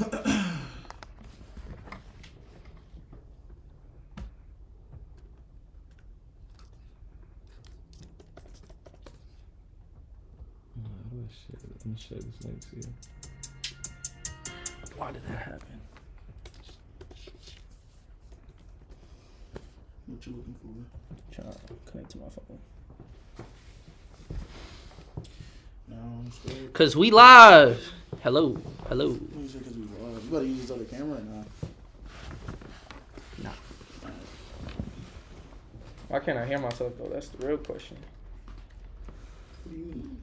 Let me share this link to you. Why did that happen? What you looking for? Trying to connect to my phone. No, Cause we live. Hello. You better use this other camera or not? Nah. Why can't I hear myself though? That's the real question. What do you mean?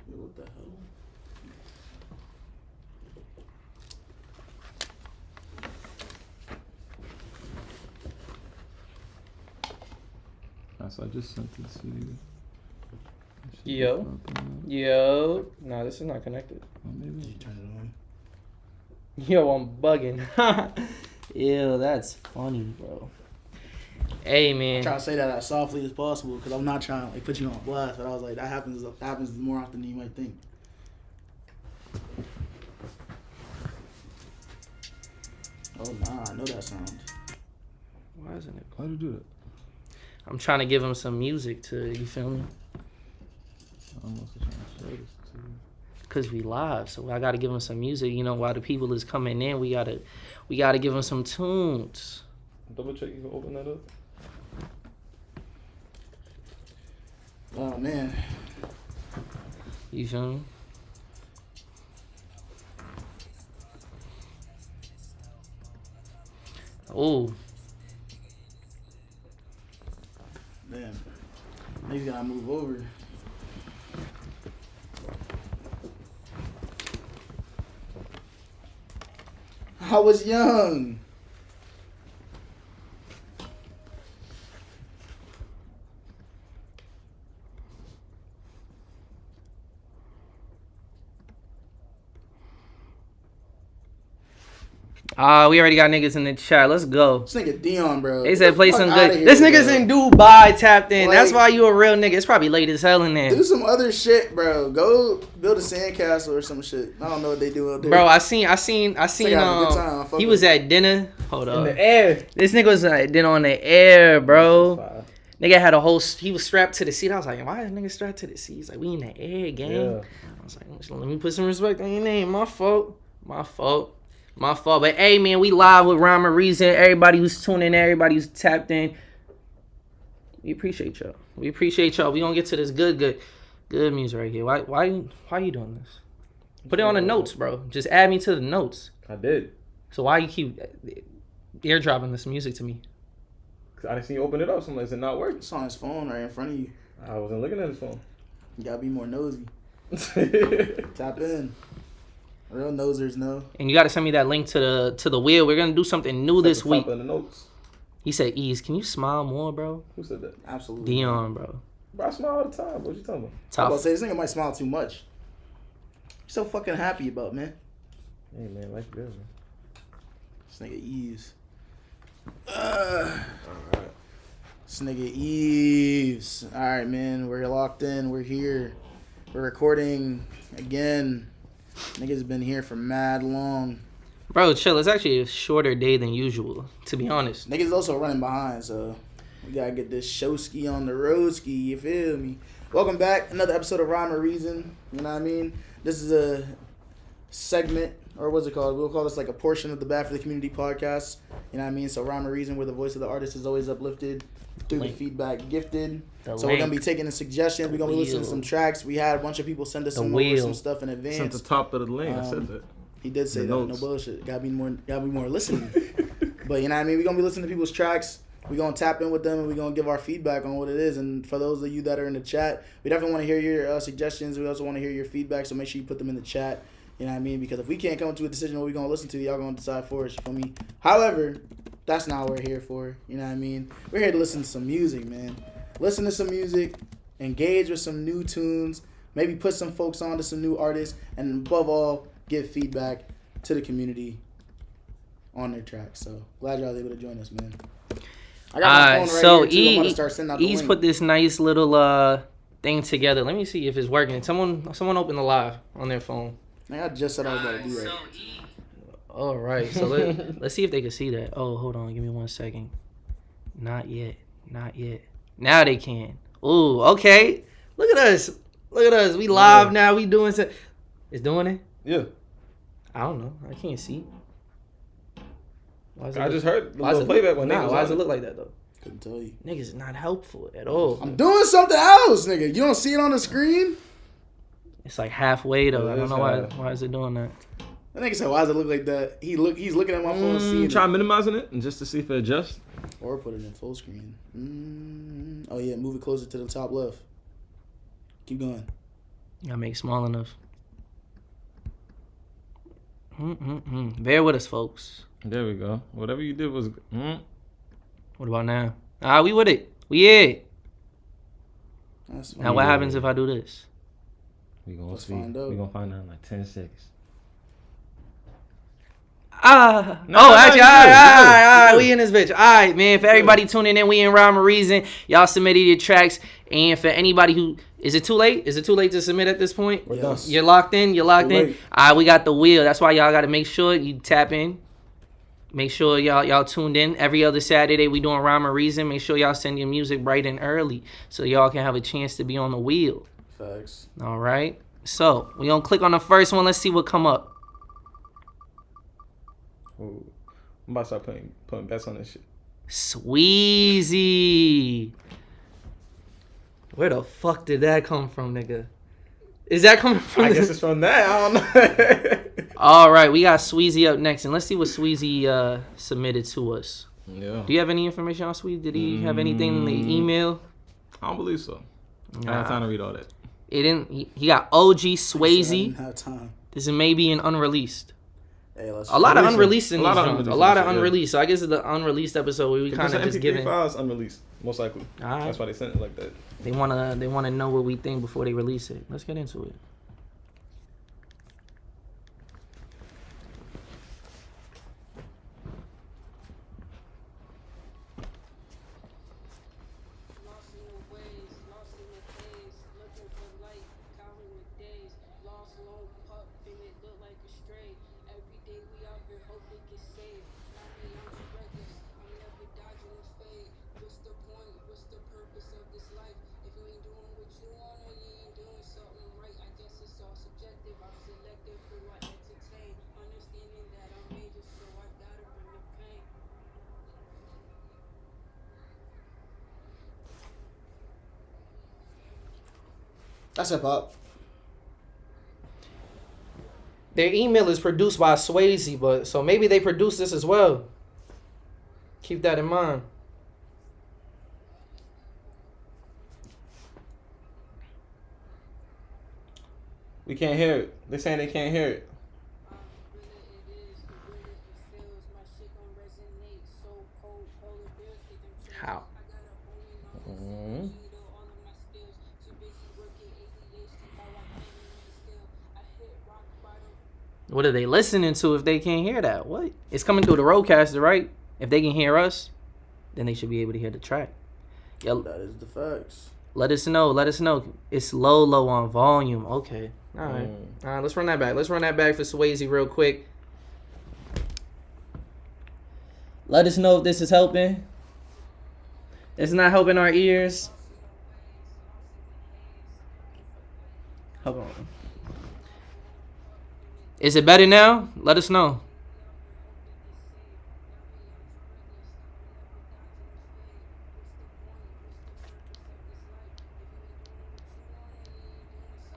Yo, what the hell? So I just sent it to you. Yo. No, this is not connected. Oh, maybe. Did you turn it on? Yo, I'm bugging. Ew, that's funny, bro. Hey, man. I'm trying to say that as softly as possible because I'm not trying to like put you on blast, but I was like, that happens more often than you might think. Oh nah, I know that sound. Why isn't it? Why'd you do that? I'm trying to give him some music to, you feel me? I'm also trying to share this to you. Cause we live, so I gotta give him some music. You know, while the people is coming in, we gotta give him some tunes. Double check you can open that up. Oh man. You feel me? Oh. Man. Niggas gotta move over. I was young. We already got niggas in the chat. Let's go. This nigga Dion, bro. They said play some good. Here, This nigga's bro. in Dubai tapped in. Like, That's why you a real nigga. It's probably late as hell in there. Do some other shit, bro. Go build a sandcastle or some shit. I don't know what they do out there. Bro, I seen. They have a good time. Fuck He with was it. at dinner. Hold up. In the air. This nigga was at dinner on the air, bro. Fire. Nigga had a whole. He was strapped to the seat. I was like, why is nigga strapped to the seat? He's like, we in the air, gang. Yeah. I was like, let me put some respect on your name. My fault. But hey, man, we live with Rhyme or Reason. Everybody who's tuning in, everybody who's tapped in. We appreciate y'all. We gonna get to this good music right here. Why you doing this? Put it on the notes, bro. Just add me to the notes. I did. So why you keep airdropping this music to me? Cause I didn't see you open it up. So I'm like, is it not working? It's on his phone right in front of you. I wasn't looking at his phone. You gotta be more nosy. Tap in. Real nosers know. And you gotta send me that link to the wheel. We're gonna do something new this week. Top of the notes. He said, "Ease, can you smile more, bro?" Who said that? Absolutely. Dion, bro. Bro, I smile all the time. What you talking about? I'm Top. about to say this nigga might smile too much. You're so fucking happy about, man. Hey man, life good, man. This nigga Eves. Alright. This nigga Eves. Alright, man. We're locked in. We're here. We're recording again. Niggas been here for mad long. Bro, chill. It's actually a shorter day than usual, to be honest. Niggas also running behind, so we gotta get this showski on the roadski, you feel me? Welcome back. Another episode of Rhyme or Reason. You know what I mean? This is a segment, or what's it called? We'll call this like a portion of the Bad for the Community podcast. You know what I mean? So Rhyme or Reason, where the voice of the artist is always uplifted through the feedback gifted. So we're going to be taking the suggestions. We're going to be listening to some tracks. We had a bunch of people send us some stuff in advance. It's at the top of the lane. I said that. He did say that. No bullshit. Gotta be more listening. But you know what I mean? We're going to be listening to people's tracks. We're going to tap in with them and we're going to give our feedback on what it is. And for those of you that are in the chat, we definitely want to hear your suggestions. We also want to hear your feedback. So make sure you put them in the chat. You know what I mean? Because if we can't come to a decision what we're going to listen to, y'all going to decide for us. You feel me? However, that's not what we're here for. You know what I mean? We're here to listen to some music, man. Listen to some music, engage with some new tunes, maybe put some folks on to some new artists, and above all, give feedback to the community on their tracks. So glad y'all was able to join us, man. I got my phone right here too. I'm gonna start sending out the Ease link. put this nice little thing together. Let me see if it's working. Someone open the live on their phone. I just said I was about to do that. All right, so let's see if they can see that. Oh, hold on, give me 1 second. Not yet. Now they can. Ooh, okay. Look at us. We live now. We doing something. It's doing it? Yeah. I don't know. I can't see. I just heard the little playback when niggas. Why does it look like that though? Couldn't tell you. Niggas is not helpful at all. I'm doing something else, nigga. You don't see it on the screen? It's like halfway though. Yeah, I don't know why is it doing that. That nigga said, why does it look like that? He's looking at my phone and seeing Try it. minimizing it and just to see if it adjusts. Or put it in full screen. Oh yeah, move it closer to the top left. Keep going. You gotta make it small enough. Bear with us, folks. There we go. Whatever you did was. What about now? We with it. We it. Now what happens if I do this? We gonna Let's see. find out. We gonna find out in like 10 seconds. Actually, all right. We in this bitch. All right, man. For everybody tuning in, we in Rhyme or Reason. Y'all submitted your tracks. And for anybody who, is it too late? Is it too late to submit at this point? We're done. You're locked in? You're locked in? Late. All right, we got the wheel. That's why y'all got to make sure you tap in. Make sure y'all tuned in. Every other Saturday, we doing Rhyme or Reason. Make sure y'all send your music bright and early so y'all can have a chance to be on the wheel. Facts. All right. So, we going to click on the first one. Let's see what come up. Ooh. I'm about to start putting bets on this shit. Sweezy. Where the fuck did that come from, nigga? Is that coming from? I guess it's from that. I don't know. All right, we got Sweezy up next, and let's see what Sweezy submitted to us. Yeah. Do you have any information on Sweezy? Did he have anything in the email? I don't believe so. I don't have time to read all that. It didn't. He got OG I Swayze. didn't have time. This is maybe an unreleased. Hey, A lot of unreleased in these joints. A lot of yeah. unreleased. So I guess it's the unreleased episode where we kind of just giving. files unreleased, most likely. All right. That's why they sent it like that. They wanna know what we think before they release it. Let's get into it. That's hip hop. Their email is produced by Swayze, but so maybe they produced this as well. Keep that in mind. We can't hear it. They're saying they can't hear it. How? What are they listening to if they can't hear that? What? It's coming through the roadcaster, right? If they can hear us, then they should be able to hear the track. Yeah, That is the facts. let us know. It's low on volume. Okay. All right. All right, let's run that back. Let's run that back for Swayze real quick. Let us know if this is helping. It's not helping our ears. Hold on. Is it better now? Let us know.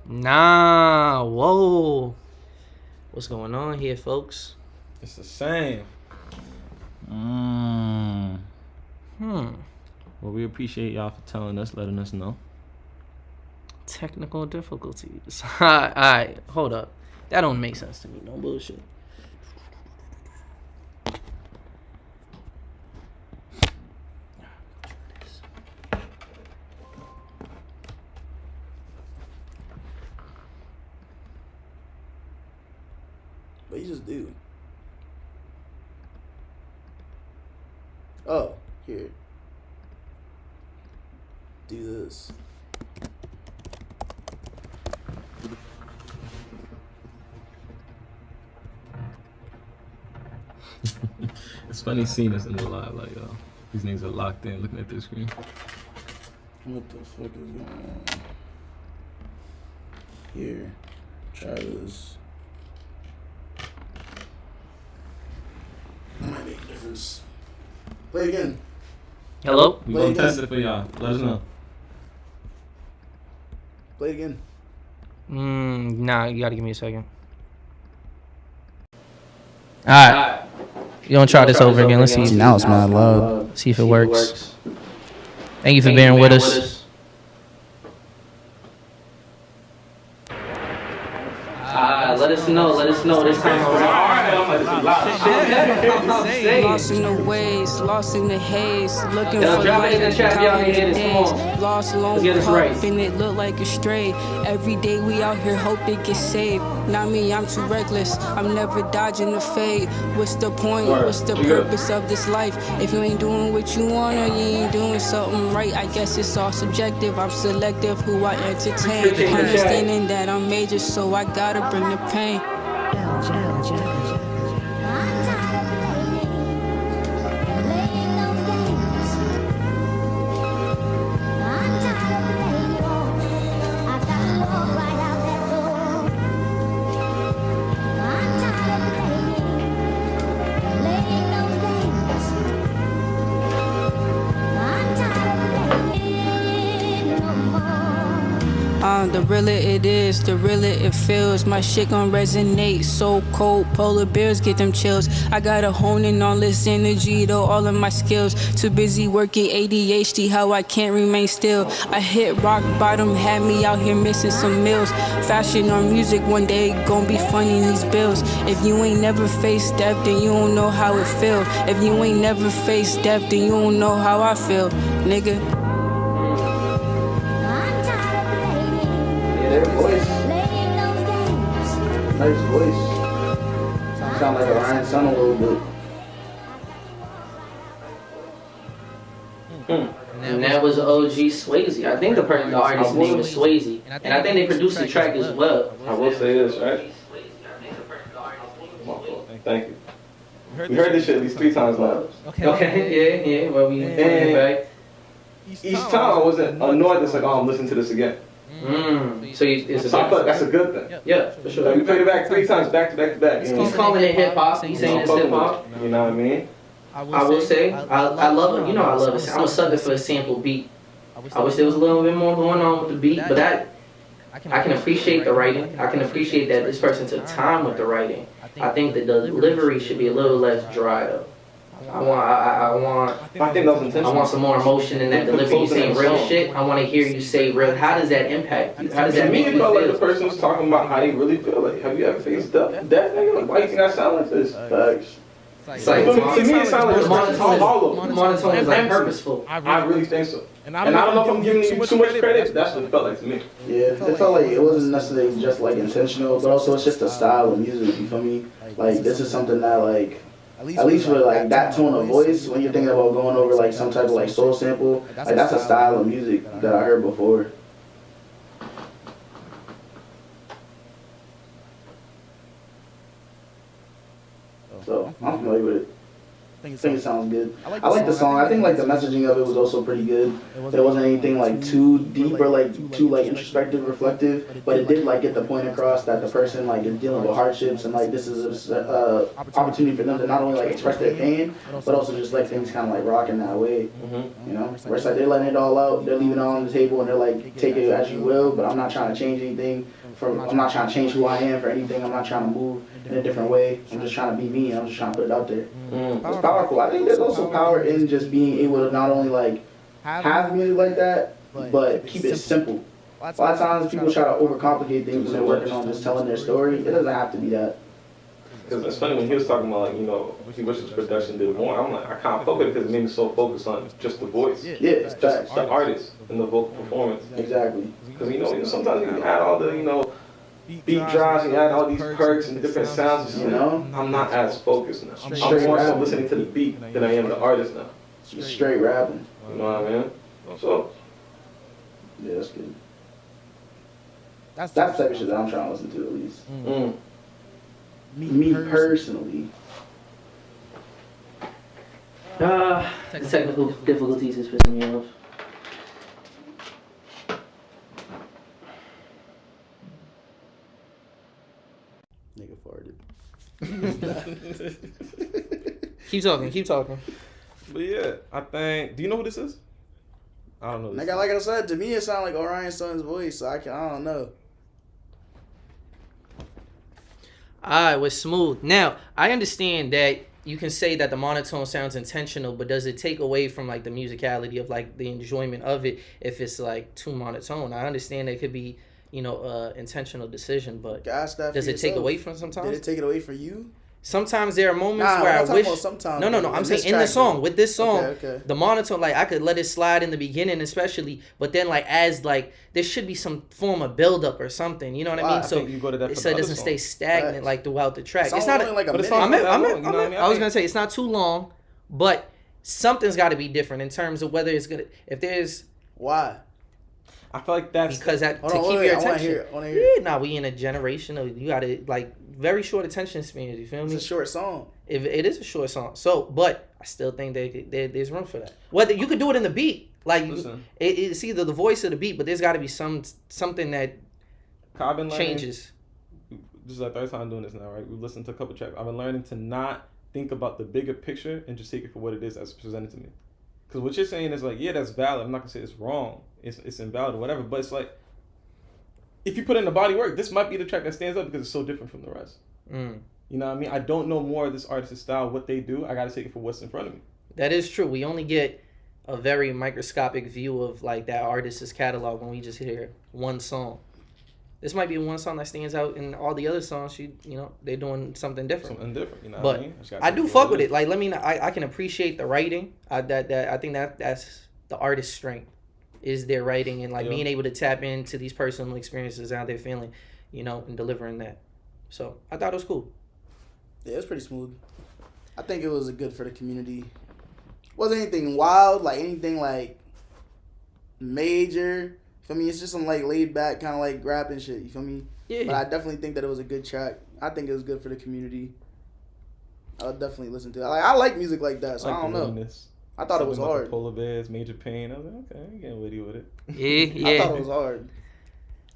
Nah, whoa. What's going on here, folks? It's the same. Well, we appreciate y'all for telling us, letting us know. Technical difficulties. All right, hold up. That don't make sense to me. No bullshit. But you just do. Oh, here. Do this. It's funny seeing us in the live, like, yo, these niggas are locked in looking at this screen. What the fuck is going on? Here. Try this. Might make a difference. Play again. Hello? We Play gonna again. test it for y'all. Let us know. Play it again. Nah, you gotta give me a second. Alright. You gonna try this over again. Let's see. Now it's mad loud. See if it works. Thank you for bearing with us. Let us know this time around. Lost in the waves, lost in the haze, looking Yo, for drop it light, in the chat, y'all counting hear the this, come days. on. Lost lone Let's get this pup, right. and it look like a stray. Every day we out here hope it gets saved. Not me, I'm too reckless. I'm never dodging the fate. What's the point? What's the purpose of this life? If you ain't doing what you wanna, you ain't doing something right. I guess it's all subjective. I'm selective who I entertain. Appreciate the chat. Understanding that I'm major, so I gotta bring the pain. The realer it is, the realer it feels. My shit gon' resonate, so cold. Polar bears get them chills. I gotta hone in all this energy, though all of my skills. Too busy working ADHD, how I can't remain still. I hit rock bottom, had me out here missing some meals. Fashion or music, one day gon' be funding these bills. If you ain't never faced death, then you don't know how it feel. If you ain't never faced death, then you don't know how I feel, nigga. Voice. Nice voice. Sound like a Ryan Sun a little bit. And that was OG Swayze. I think the artist's name is Swayze. And I think they produced the track as well. I will say this, right? Thank you. We heard this shit at least 3 times now. Okay, yeah. Well, we bring back. Each time I wasn't annoyed. It's like, oh, I'm listening to this again. So it's So I feel like that's a good thing. yeah, for sure. Like we played it back 3 times, back to back to back. He's calling it hip hop. He's saying it's hip hop. You know what I mean? I will say, I love it. You know, I love it. I'm a sucker for a sample beat. I wish there was a little bit more going on with the beat, but I can appreciate the writing. I can appreciate that this person took time with the writing. I think the delivery should be a little less dry though. I think that was intentional. want some more emotion in that delivery. You saying real shit. I want to hear you say real. How does that impact you? How does that make it you felt like the feel? person was talking about how they really feel. Like, have you ever faced death, nigga? Like, why do you think I sound like this? Facts. It's like To me, it sounds like the monotone is like MC. purposeful. I really think so. And I don't know if I'm giving you too much credit, but that's what it felt like to me. Yeah, it felt like it wasn't necessarily just like intentional, but also it's just a style of music, you feel me? Like this is something that like, at least for like that tone of voice, when you're thinking about going over like some type of like soul sample, like that's a style of music that I heard before. So I'm familiar with it. I think it sounds good. I like the song. I think like the messaging of it was also pretty good. There wasn't anything like too deep or like too like introspective, reflective, but it did like get the point across that the person like is dealing with hardships and like this is a opportunity for them to not only like express their pain, but also just like things kind of like rocking that way. You know, where it's like they're letting it all out, they're leaving it all on the table, and they're like take it as you will. But I'm not trying to change anything. I'm not trying to change who I am for anything. I'm not trying to move in a different way. I'm just trying to be me, and I'm just trying to put it out there. It's powerful. I think there's also power in just being able to not only like have music like that, but keep it simple. A lot of times people try to overcomplicate things when they're working on just telling their story. It doesn't have to be that. Because it's funny when he was talking about like, you know, he wishes production did more. I'm like, I can't fuck with it because it made me so focused on just the voice. Yeah, it's just the artist and the vocal performance. Exactly. Because you know, sometimes you can add all the, you know, beat drives, you add all these perks and different sounds. You know, I'm not as focused now. I'm more so listening to the beat than I am the artist now. Straight rapping. You know what I mean? So yeah, that's good. That's the type of shit that I'm trying to listen to at least. Me personally. The technical difficulties is pissing me off. Nigga farted. Keep talking. But yeah, I think. Do you know who this is? I don't know. This Nigga, like I said, to me it sounded like Orion's son's voice, so I don't know. Alright, was smooth. Now, I understand that you can say that the monotone sounds intentional, but does it take away from like the musicality of like the enjoyment of it if it's like too monotone? I understand it could be, intentional decision, but Gosh, that does for it take yourself. away from sometimes? Did it take it away for you? Sometimes there are moments Nah, where we're I not talking wish. about sometimes, No. in I'm this saying in the track, song, though. with this song, Okay. the monotone, like I could let it slide in the beginning, especially, but then like as like there should be some form of build up or something. You know what I Why? mean? I So think you go to that for so the it doesn't other stay songs. stagnant Facts. like throughout the track. Song's It's not. only like a but it's minute. not that long, you know what I mean? I was gonna say it's not too long, but something's got to be different in terms of whether it's gonna. If there's Why? I feel like that's because that Hold to on, keep wait, your I wanna attention. hear it, I wanna hear it. Yeah, we in a generation of you gotta like very short attention spans. You feel It's me? a short song. If it is a short song, so but I still think there's room for that. Whether you could do it in the beat, like Listen. it's either the voice or the beat, but there's got to be something that I've been learning, changes. This is our third time doing this now, right? We've listened to a couple tracks. I've been learning to not think about the bigger picture and just take it for what it is as presented to me. Because what you're saying is like, yeah, that's valid. I'm not gonna say it's wrong. It's invalid or whatever. But it's like, if you put in the body work, this might be the track that stands up because it's so different from the rest. You know what I mean? I don't know more of this artist's style, what they do. I gotta take it for what's in front of me. That is true. We only get a very microscopic view of like that artist's catalog when we just hear one song. This might be one song that stands out, in all the other songs, they're doing something different. Something different, you know But what I mean? I do fuck with it. Like, I can appreciate the writing. I think that's the artist's strength, is their writing and like being able to tap into these personal experiences, how they're feeling, and delivering that. So I thought it was cool. Yeah, it was pretty smooth. I think it was good for the community. Wasn't anything wild, like anything like major. You feel me? It's just some like laid back kind of like rapping shit. You feel me? Yeah. But I definitely think that it was a good track. I think it was good for the community. I'll definitely listen to it. Like I like music like that, so I don't know. I thought it was hard. Polar bears, major pain. I was like, okay, I'm getting witty with it. Yeah. I thought it was hard.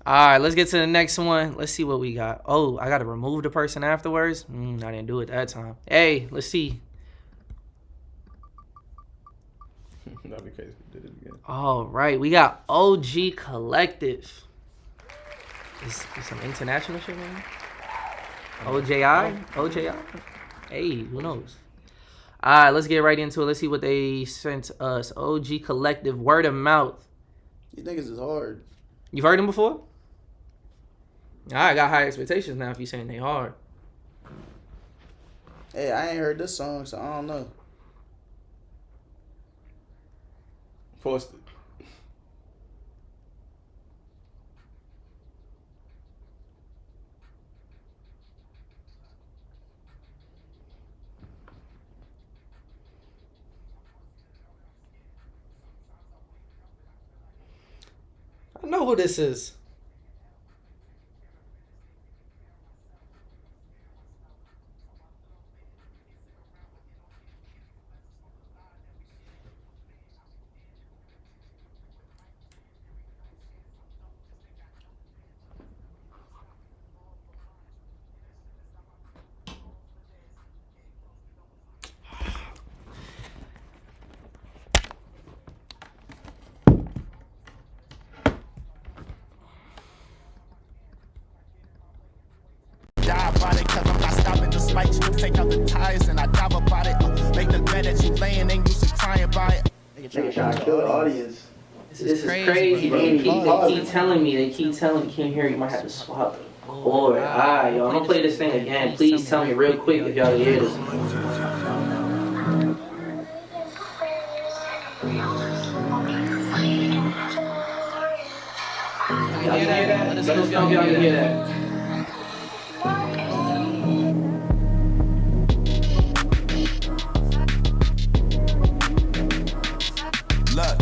All right, let's get to the next one. Let's see what we got. Oh, I got to remove the person afterwards? I didn't do it that time. Hey, let's see. That'd be crazy if we did it again. All right, we got OG Collective. Is some international shit, man? OJI? Hey, who knows? All right, let's get right into it. Let's see what they sent us. OG Collective, word of mouth. You niggas is hard. You've heard them before? I got high expectations now if you're saying they hard. Hey, I ain't heard this song, so I don't know. Forced it. I know who this is. Die about it, cause I'm not stopping just like you. Take out the tires and I dive about it. Make the bed that you laying and you should cry about it. Nigga trying to kill the audience. This is crazy. They keep telling me. Can't hear you. Might have to swap the cord. Alright, yo, I'm gonna play this thing again. Please tell me real quick if y'all hear this. Y'all can hear that? Let us know if y'all can hear that. Look,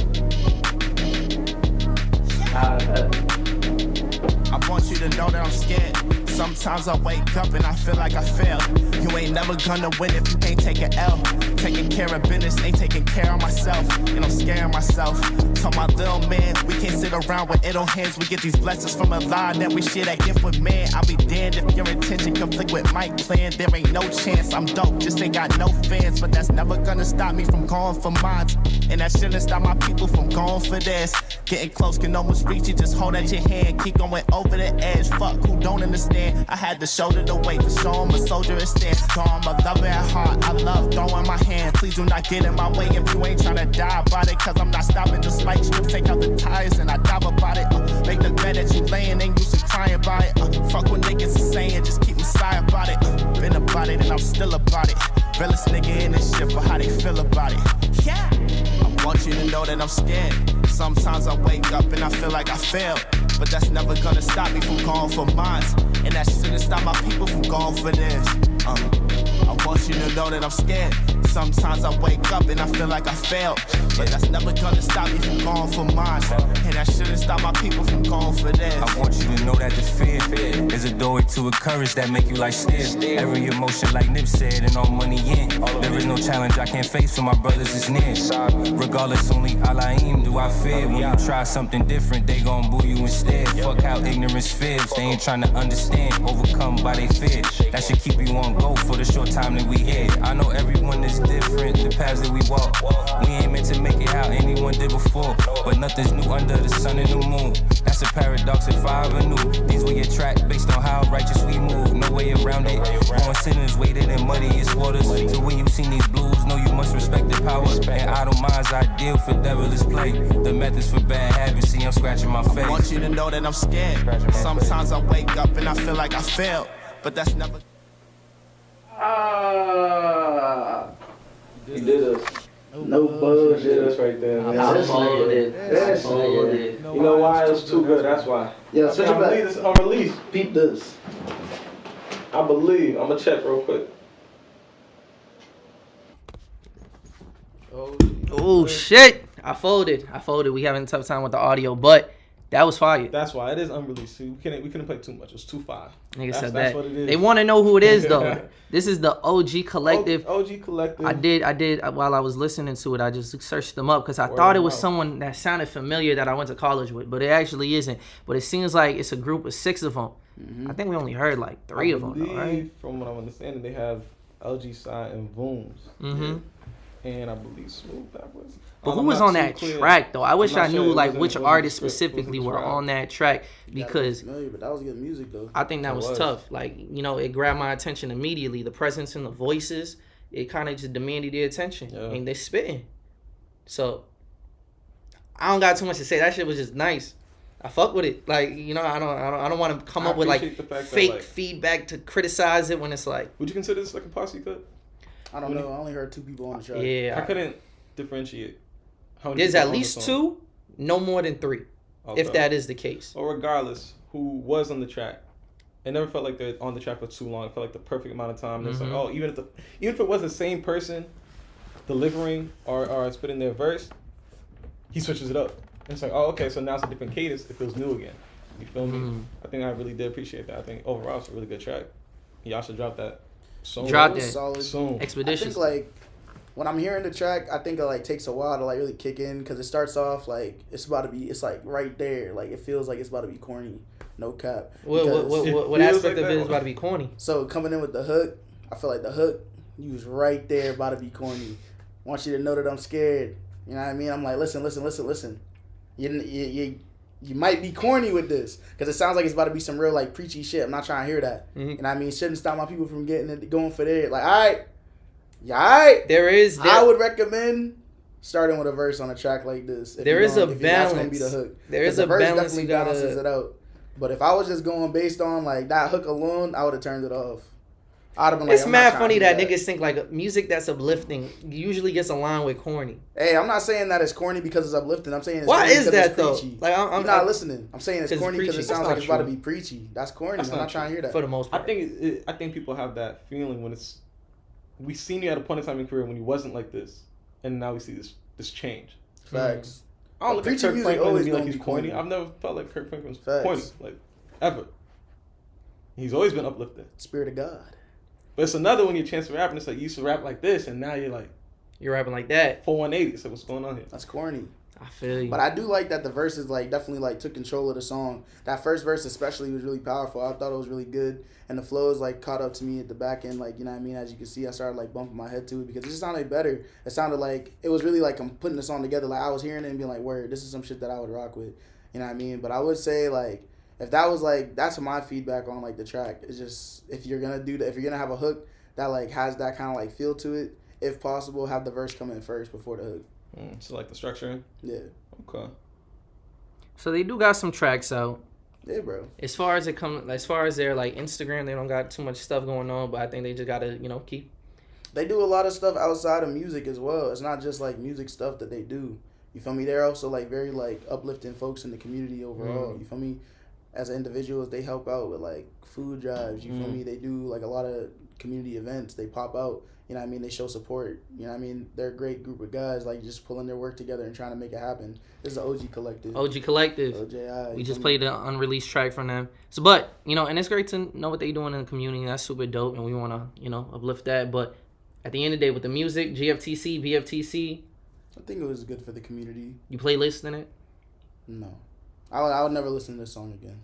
I want you to know that I'm scared. Sometimes I wake up and I feel like I failed. You ain't never gonna win if you ain't take an L. Taking care of business, ain't taking care of myself. And I'm scaring myself. Tell my little man, we can't sit around with idle hands. We get these blessings from Allah, then we share that gift with man. I'll be damned if your intention conflict with my plan. There ain't no chance, I'm dope, just ain't got no fans. But that's never gonna stop me from going for mine. And that shouldn't stop my people from going for this. Getting close can almost reach you, just hold out your hand. Keep going over the edge, fuck who don't understand. I had to shoulder the weight to show him a soldier is stand. So I'm a lover at heart, I love throwing my hand. Please do not get in my way if you ain't tryna die about it. Cause I'm not stopping, just like you. Take out the tires and I dive about it. Make the bed that you laying, ain't used to crying about it. Fuck what niggas are saying, just keep me silent about it. Been about it and I'm still about it. Realest nigga in this shit for how they feel about it. Yeah. I want you to know that I'm scared. Sometimes I wake up and I feel like I failed. But that's never gonna stop me from going for mine. And that shouldn't stop my people from going for this. I want you to know that I'm scared. Sometimes I wake up and I feel like I failed. But that's never gonna stop me from going for mine. And that shouldn't stop my people from going for this. I want you to know that the fear is a doorway to a courage that make you like steel. Every emotion like Nip said and all money in. There is no challenge I can't face when my brothers is near. Regardless, only Allahim do I fear. When you try something different, they gon' boo you instead. Fuck how ignorance feels. They ain't trying to understand, overcome by they fear. That should keep you on go for the short time that we here. I know everyone is different, the paths that we walk. We ain't meant to make it how anyone did before. But nothing's new under the sun and the moon. That's a paradox if I ever knew. These were your track based on how righteous we move. No way around it. Born sinners waded in muddiest waters. So when you seen these blues, know you must respect the power. And idle minds ideal for devilish play. The methods for bad habits, see I'm scratching my face. I want you to know that I'm scared. Sometimes I wake up and I feel like I failed. But that's never... He did us. No bullshit. He did us right there, man. I folded. Yes. I folded. You know why? It was too good, that's why. Yeah, switch it I back. believe this on release. Peep this. I believe. I'm gonna check real quick. Oh shit! I folded. We having a tough time with the audio, but that was fire. That's why it is unreleased. We couldn't play too much. It was too fire. Nigga said That's that. what it is. They want to know who it is though. This is the OG Collective. OG Collective. I did. While I was listening to it, I just searched them up because I Word thought it of was mouth. someone that sounded familiar that I went to college with, but it actually isn't. But it seems like it's a group of 6 of them. I think we only heard like 3 of them, though, right? From what I'm understanding, they have LG Side and Vooms. Mm-hmm. And I believe Smooth that was. But who I'm was not on too that clear. track though? I wish I'm not I knew sure. It like wasn't- which it wasn't artists the script. It specifically wasn't were the track. on that track because Familiar, but that was good music though. I think that It was was. tough. Like, you know, it grabbed my attention immediately. The presence and the voices, it kind of just demanded the attention. Yeah. And they spitting. So I don't got too much to say. That shit was just nice. I fuck with it. Like, you know, I don't want to come I up with like appreciate the fact that, fake like- feedback to criticize it when it's like, Would you consider this like a posse cut? I don't know. I only heard 2 people on the track. yeah. I couldn't differentiate. How many There's people at on the least song. 2, no more than 3, Okay. if that is the case. Or regardless, who was on the track. It never felt like they're on the track for too long. It felt like the perfect amount of time. And it's like, oh, even if it was the same person delivering or spitting their verse, he switches it up. And it's like, oh, okay, so now it's a different cadence. It feels new again. You feel me? I think I really did appreciate that. I think overall it's a really good track. Y'all should drop that soon. Drop It was that. solid. Soon. I Expeditious. think like when I'm hearing the track, I think it like takes a while to like really kick in because it starts off like it's like right there, like it feels like it's about to be corny, no cap. What feels aspect like of that. it is about to be corny? So coming in with the hook, I feel like the hook you was right there about to be corny. Want you to know that I'm scared. You know what I mean? I'm like, listen. You might be corny with this because it sounds like it's about to be some real like preachy shit. I'm not trying to hear that. Mhm. You know what I mean? Shouldn't stop my people from getting it going for there. Like, all right. I would recommend starting with a verse on a track like this. There is a If that's gonna balance. be the hook. There is 'Cause the a verse balance definitely you gotta- balances it out. But if I was just going based on like that hook alone, I would have turned it off. I'd have been like, It's I'm not mad trying funny to that hear niggas think like music that's uplifting usually gets aligned with corny. Hey, I'm not saying that it's corny because it's uplifting. I'm saying it's Why corny is because that it's though? preachy. Like I'm You're not listening. I'm saying it's 'Cause it's corny because it preachy. sounds That's like not it's about to true. be preachy. That's corny. That's I'm not not trying to hear that. for the most I part. think people have that feeling when it's we seen you at a point in time in your career when you wasn't like this, and now we see this change. Facts. I don't look at Preachy Kirk music Franklin and always be like gonna he's be corny. corny. I've never felt like Kirk Franklin's Facts. corny, like ever. He's always been uplifting. Spirit of God. But it's another when your chance to rap, and it's like you used to rap like this, and now you're like You're rapping like that. 418. So what's going on here? That's corny. I feel you. But I do like that the verses like definitely like took control of the song. That first verse especially was really powerful. I thought it was really good, and the flows like caught up to me at the back end. Like, you know what I mean? As you can see, I started like bumping my head to it because it just sounded better. It sounded like it was really like I'm putting the song together. Like I was hearing it and being like, "Word, this is some shit that I would rock with." You know what I mean? But I would say like if that was like that's my feedback on like the track. It's just if you're gonna do that, if you're gonna have a hook that like has that kind of like feel to it, if possible, have the verse come in first before the hook. So like the structure. Yeah. Okay. So they do got some tracks out. Yeah, bro. As far as their like Instagram, they don't got too much stuff going on, but I think they just gotta, keep. They do a lot of stuff outside of music as well. It's not just like music stuff that they do. You feel me? They're also like very like uplifting folks in the community overall. You feel me? As individuals, they help out with like food drives. You feel me? They do like a lot of community events. They pop out. You know what I mean? They show support. You know what I mean? They're a great group of guys, like, just pulling their work together and trying to make it happen. This is the OG Collective. OG Collective. OJI. We just played an unreleased track from them. So, but, and it's great to know what they're doing in the community. That's super dope, and we want to, uplift that. But at the end of the day, with the music, GFTC, BFTC. I think it was good for the community. You playlisting it? No. I would never listen to this song again.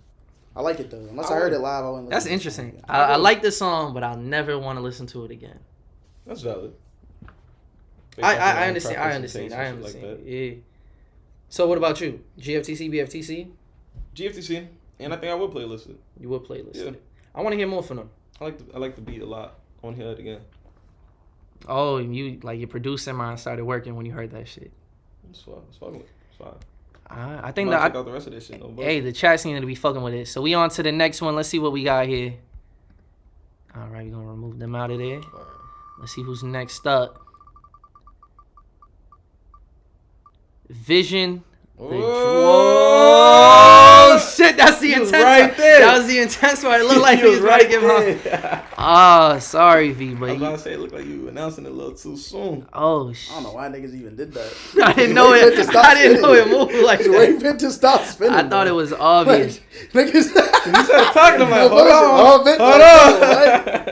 I like it, though. Unless I heard it live, I wouldn't listen That's to this interesting. song again. I like this song, but I'll never want to listen to it again. That's valid. I understand. Like that. Yeah. So what about you? GFTC, BFTC? GFTC, and I think I would playlist it. You would playlist Yeah. it. I want to hear more from them. I like the beat a lot. I want to hear it again. Oh, you like your producer mind started working when you heard that shit. It's fine. It's fine. It's fine. I think Check that out the rest of this shit. No hey, the chat seems to be fucking with it. So we on to the next one. Let's see what we got here. All right, we're gonna remove them out of there. Let's see who's next up. Vision. Oh shit! That's the intense right one. there. That was the intense one. It looked like he was right to give him. Oh, sorry, V, but I was about to say, it looked like you announcing it a little too soon. oh shit! I don't know why niggas even did that. I didn't know it. I didn't know it moved like It's way that. fit to stop spinning. I thought it was obvious. Niggas. You started talking about Hold on. hold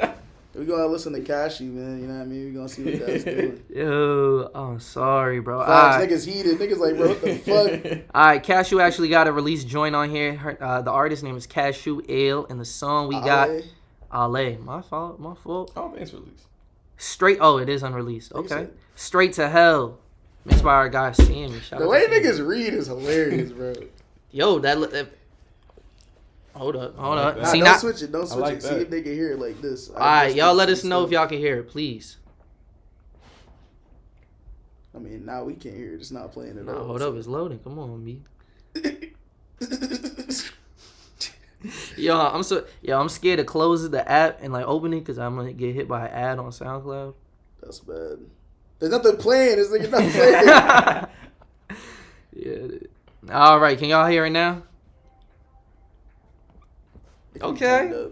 on. We gonna listen to Cashew, man. You know what I mean? We gonna see what that's doing. Yo, I'm sorry, bro. Facts, niggas heated. Niggas like, bro, what the fuck? All right, Cashew actually got a release joint on here. The artist name is Cashew Ale, and the song we got Ale. My fault. I don't think it's released. Straight. Oh, it is unreleased. Okay. said- Straight to Hell. Mixed by our guy Sammy. Shout The out way to Sammy. niggas read is hilarious, bro. Yo, hold up. that. Nah, See, don't not. switch it. Don't switch like it. See that. if they can hear it like this. All right, y'all let us know if y'all can hear it, please. I mean, now we can't hear it. It's not playing at Nah, all. hold up, it's loading. Come on, B. I'm scared to close the app and like open it because I'm gonna get hit by an ad on SoundCloud. That's bad. There's nothing playing. There's like nothing playing. Yeah. All right, can y'all hear it now? Okay.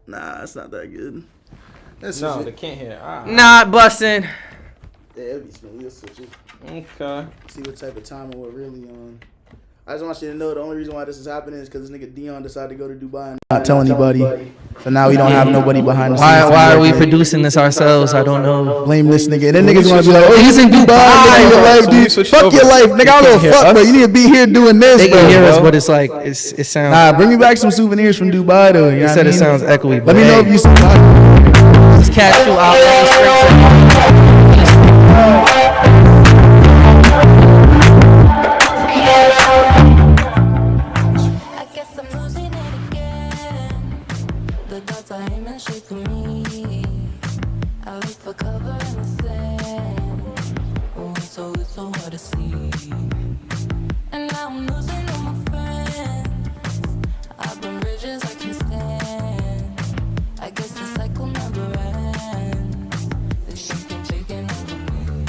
Nah, it's not that good. Let's No, switch they it. can't hear. Not busting. Yeah, it'll be smelly. Let's switch it. Okay. See what type of timing we're really on. I just want you to know the only reason why this is happening is because this nigga Dion decided to go to Dubai and not tell anybody. So now we don't have nobody behind the scenes. Why are we producing this ourselves? I don't know. Blame this nigga. And then niggas want to be like, oh, he's in Dubai. So we Dude, switched fuck over. your life. Nigga, I don't give a fuck, bro. You need to be here doing this, They bro. can hear us, but it's like it sounds. Nah, bring me back some souvenirs from Dubai, though. You You know said what it I mean? sounds echoey. Let me know if you see. This is Cashew out. I guess I'm losing it again. The thoughts are aiming straight for me. I look for cover in the sand. Oh, it's so hard to see. And now I'm losing all my friends. I've been bridges I can't stand. I guess the cycle never ends. This shit been taking over me.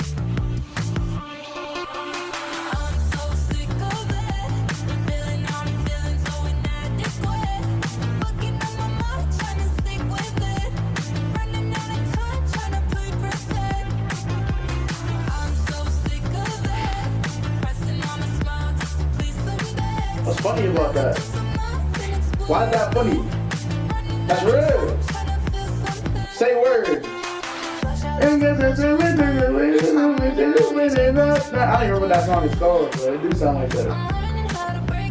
I'm so sick of it. The feeling I'm feeling so inadequate. Fucking up my mind, trying to stick with it. Running out of time, trying to play pretend. funny about that? Why is that funny? That's real. Say word. I don't even remember what that song is called, but it do sound like that.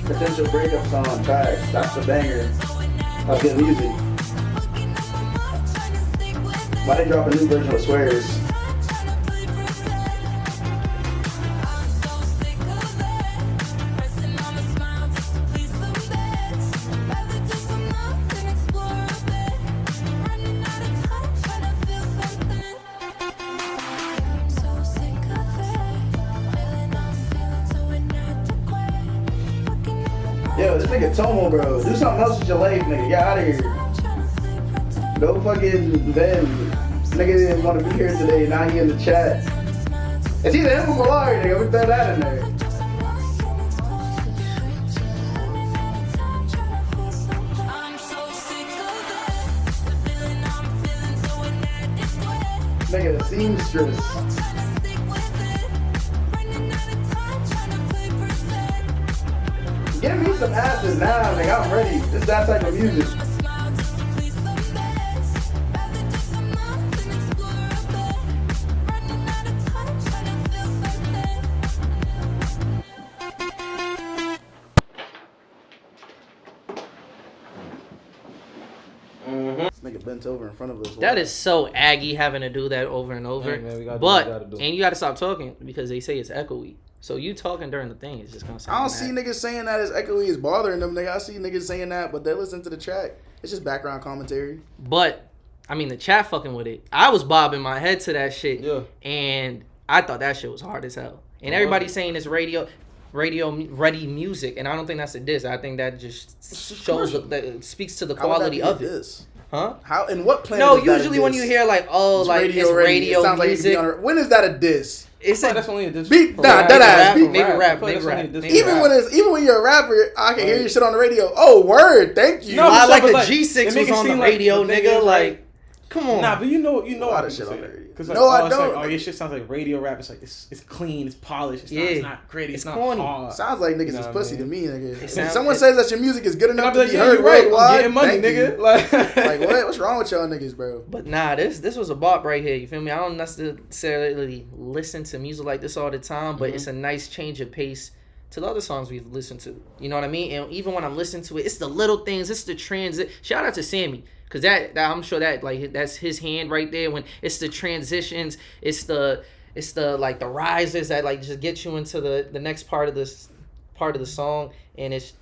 Potential breakup song, facts. That's the banger of good music. Why they drop a new version of Swears? Yo, this nigga Tomo, bro. Do something else with your life, nigga. Get out of here. Go fucking bed. Nigga didn't want to be here today. Now he in the chat. It's either him or Malari, nigga. We throw that in there. Nigga, the seamstress. Give me some asses now, nigga. I'm ready. This is that type of music. This nigga bent over in front of us. That is so Aggie having to do that over and over. Hey, man, we gotta do what we gotta do. And you gotta stop talking because they say it's echoey. So you talking during the thing is just gonna sound I don't mad. see niggas saying that as echoey is bothering them, nigga. I see niggas saying that, but they listen to the track. It's just background commentary. But I mean, the chat fucking with it. I was bobbing my head to that shit, Yeah. and I thought that shit was hard as hell. And everybody's saying it's radio ready music, and I don't think that's a diss. I think that just shows that it speaks to the quality of it. This? Huh? How in what planet? No, is that a usually when diss? you hear like, oh, It's like it's ready. radio It sounds like it could be music. on when is that a diss? It's Like, a, that's only a diss. Beat for nah, rap. that ass. maybe Beat, rap, I feel like maybe that's rap. only a diss maybe for rap. even when you're a rapper, I can hear your shit on the radio. Oh, word, thank you. No, I but like but a like, G6 it was make it on the seem like radio, the thing nigga. is, Like, come on. Nah, but you know lot what of shit on the radio. Because like, No, I it's don't. Like, oh, your shit sounds like radio rap. It's like it's clean, it's polished. It's not gritty. It's not corny. hard. Sounds like niggas You know is what pussy I mean? to me, nigga. If sound- someone says that your music is good And enough I'll to be be like, yeah, heard you're right. I'm worldwide, getting money, thank nigga. you. Like, Like what? What's wrong with y'all niggas, bro? But nah, this was a bop right here. You feel me? I don't necessarily listen to music like this all the time, but it's a nice change of pace to the other songs we've listened to. You know what I mean? And even when I'm listening to it, it's the little things, it's the transit. Shout out to Sammy, cause that I'm sure that like that's his hand right there. When it's the transitions, it's the like the rises that like just get you into the next part of the song, and it's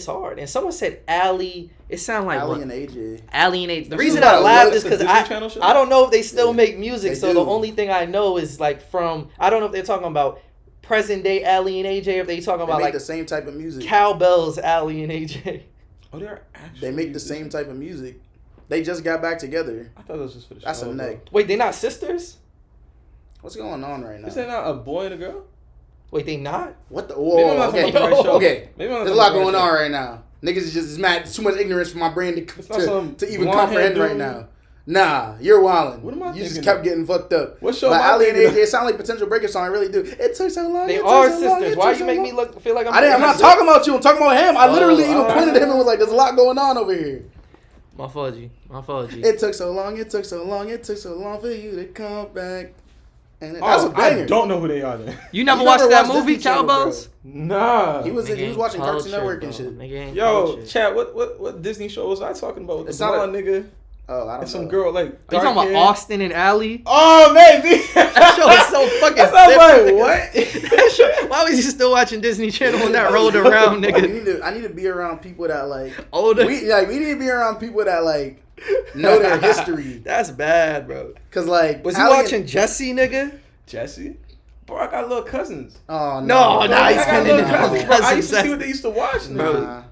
hard. And someone said Allie. It sounded like Ali and AJ. Allie and AJ. The This reason is I what laughed I is look- because the Disney Channel show? I don't know if they still Yeah. make music. They So do. the only thing I know is like from I don't know if they're talking about present day Allie and AJ, or if they talking They about make like the same type of music. cowbells Allie and AJ. oh, they're actually. They make the same type of music. They just got back together. I thought it was just for the That's show. a neck. Wait, they not sisters? What's going on right now? Is that not a boy and a girl? Wait, they not? What the? Maybe Whoa, I'm not okay. talking about the right show. Okay. Maybe I'm not There's a lot talking about going the right on show. right now. Niggas is just mad. It's too much ignorance for my brain It's not some to even blonde-haired comprehend right dude. now. Nah, you're wildin'. What am I You just thinking kept of? getting fucked up. What show But am I Ali and thinking of? AJ, it sound like potential breakup song. I really do. It took so long. They it took are so long, sisters. it Why took you so make long. me feel like I'm I'm not talking about you. I'm talking about him. I literally even alright. pointed at him and was like, "There's a lot going on over here." My fault, G. My fault, G. It took so long. It took so long. It took so long for you to come back. And that's a Oh, banger. I don't know who they are then. You never You watched never that watched movie, Disney Channel, bro. Cowbells? Nah. He was watching Cartoon Network and bro. shit. Nigga ain't Yo, cultured. Chad, what Disney show was I talking about? With It's the not blonde nigga Oh, I don't and know. some girl like. Are you talking about dark hair. Austin and Allie? Oh, maybe. That show is so fucking That's not different. like what? That show, why was you still watching Disney Channel when that rolled around, nigga? I need to be around people that like Older. we need to be around people that like know their history. That's bad, bro. Cause like Was you Allie and- watching Jesse, nigga? Jesse? Bro, I got little cousins. Oh No, no, nah, I he's got spending little it on cousins, bro. I cousins. used to see what they used to watch. Bro. Nah.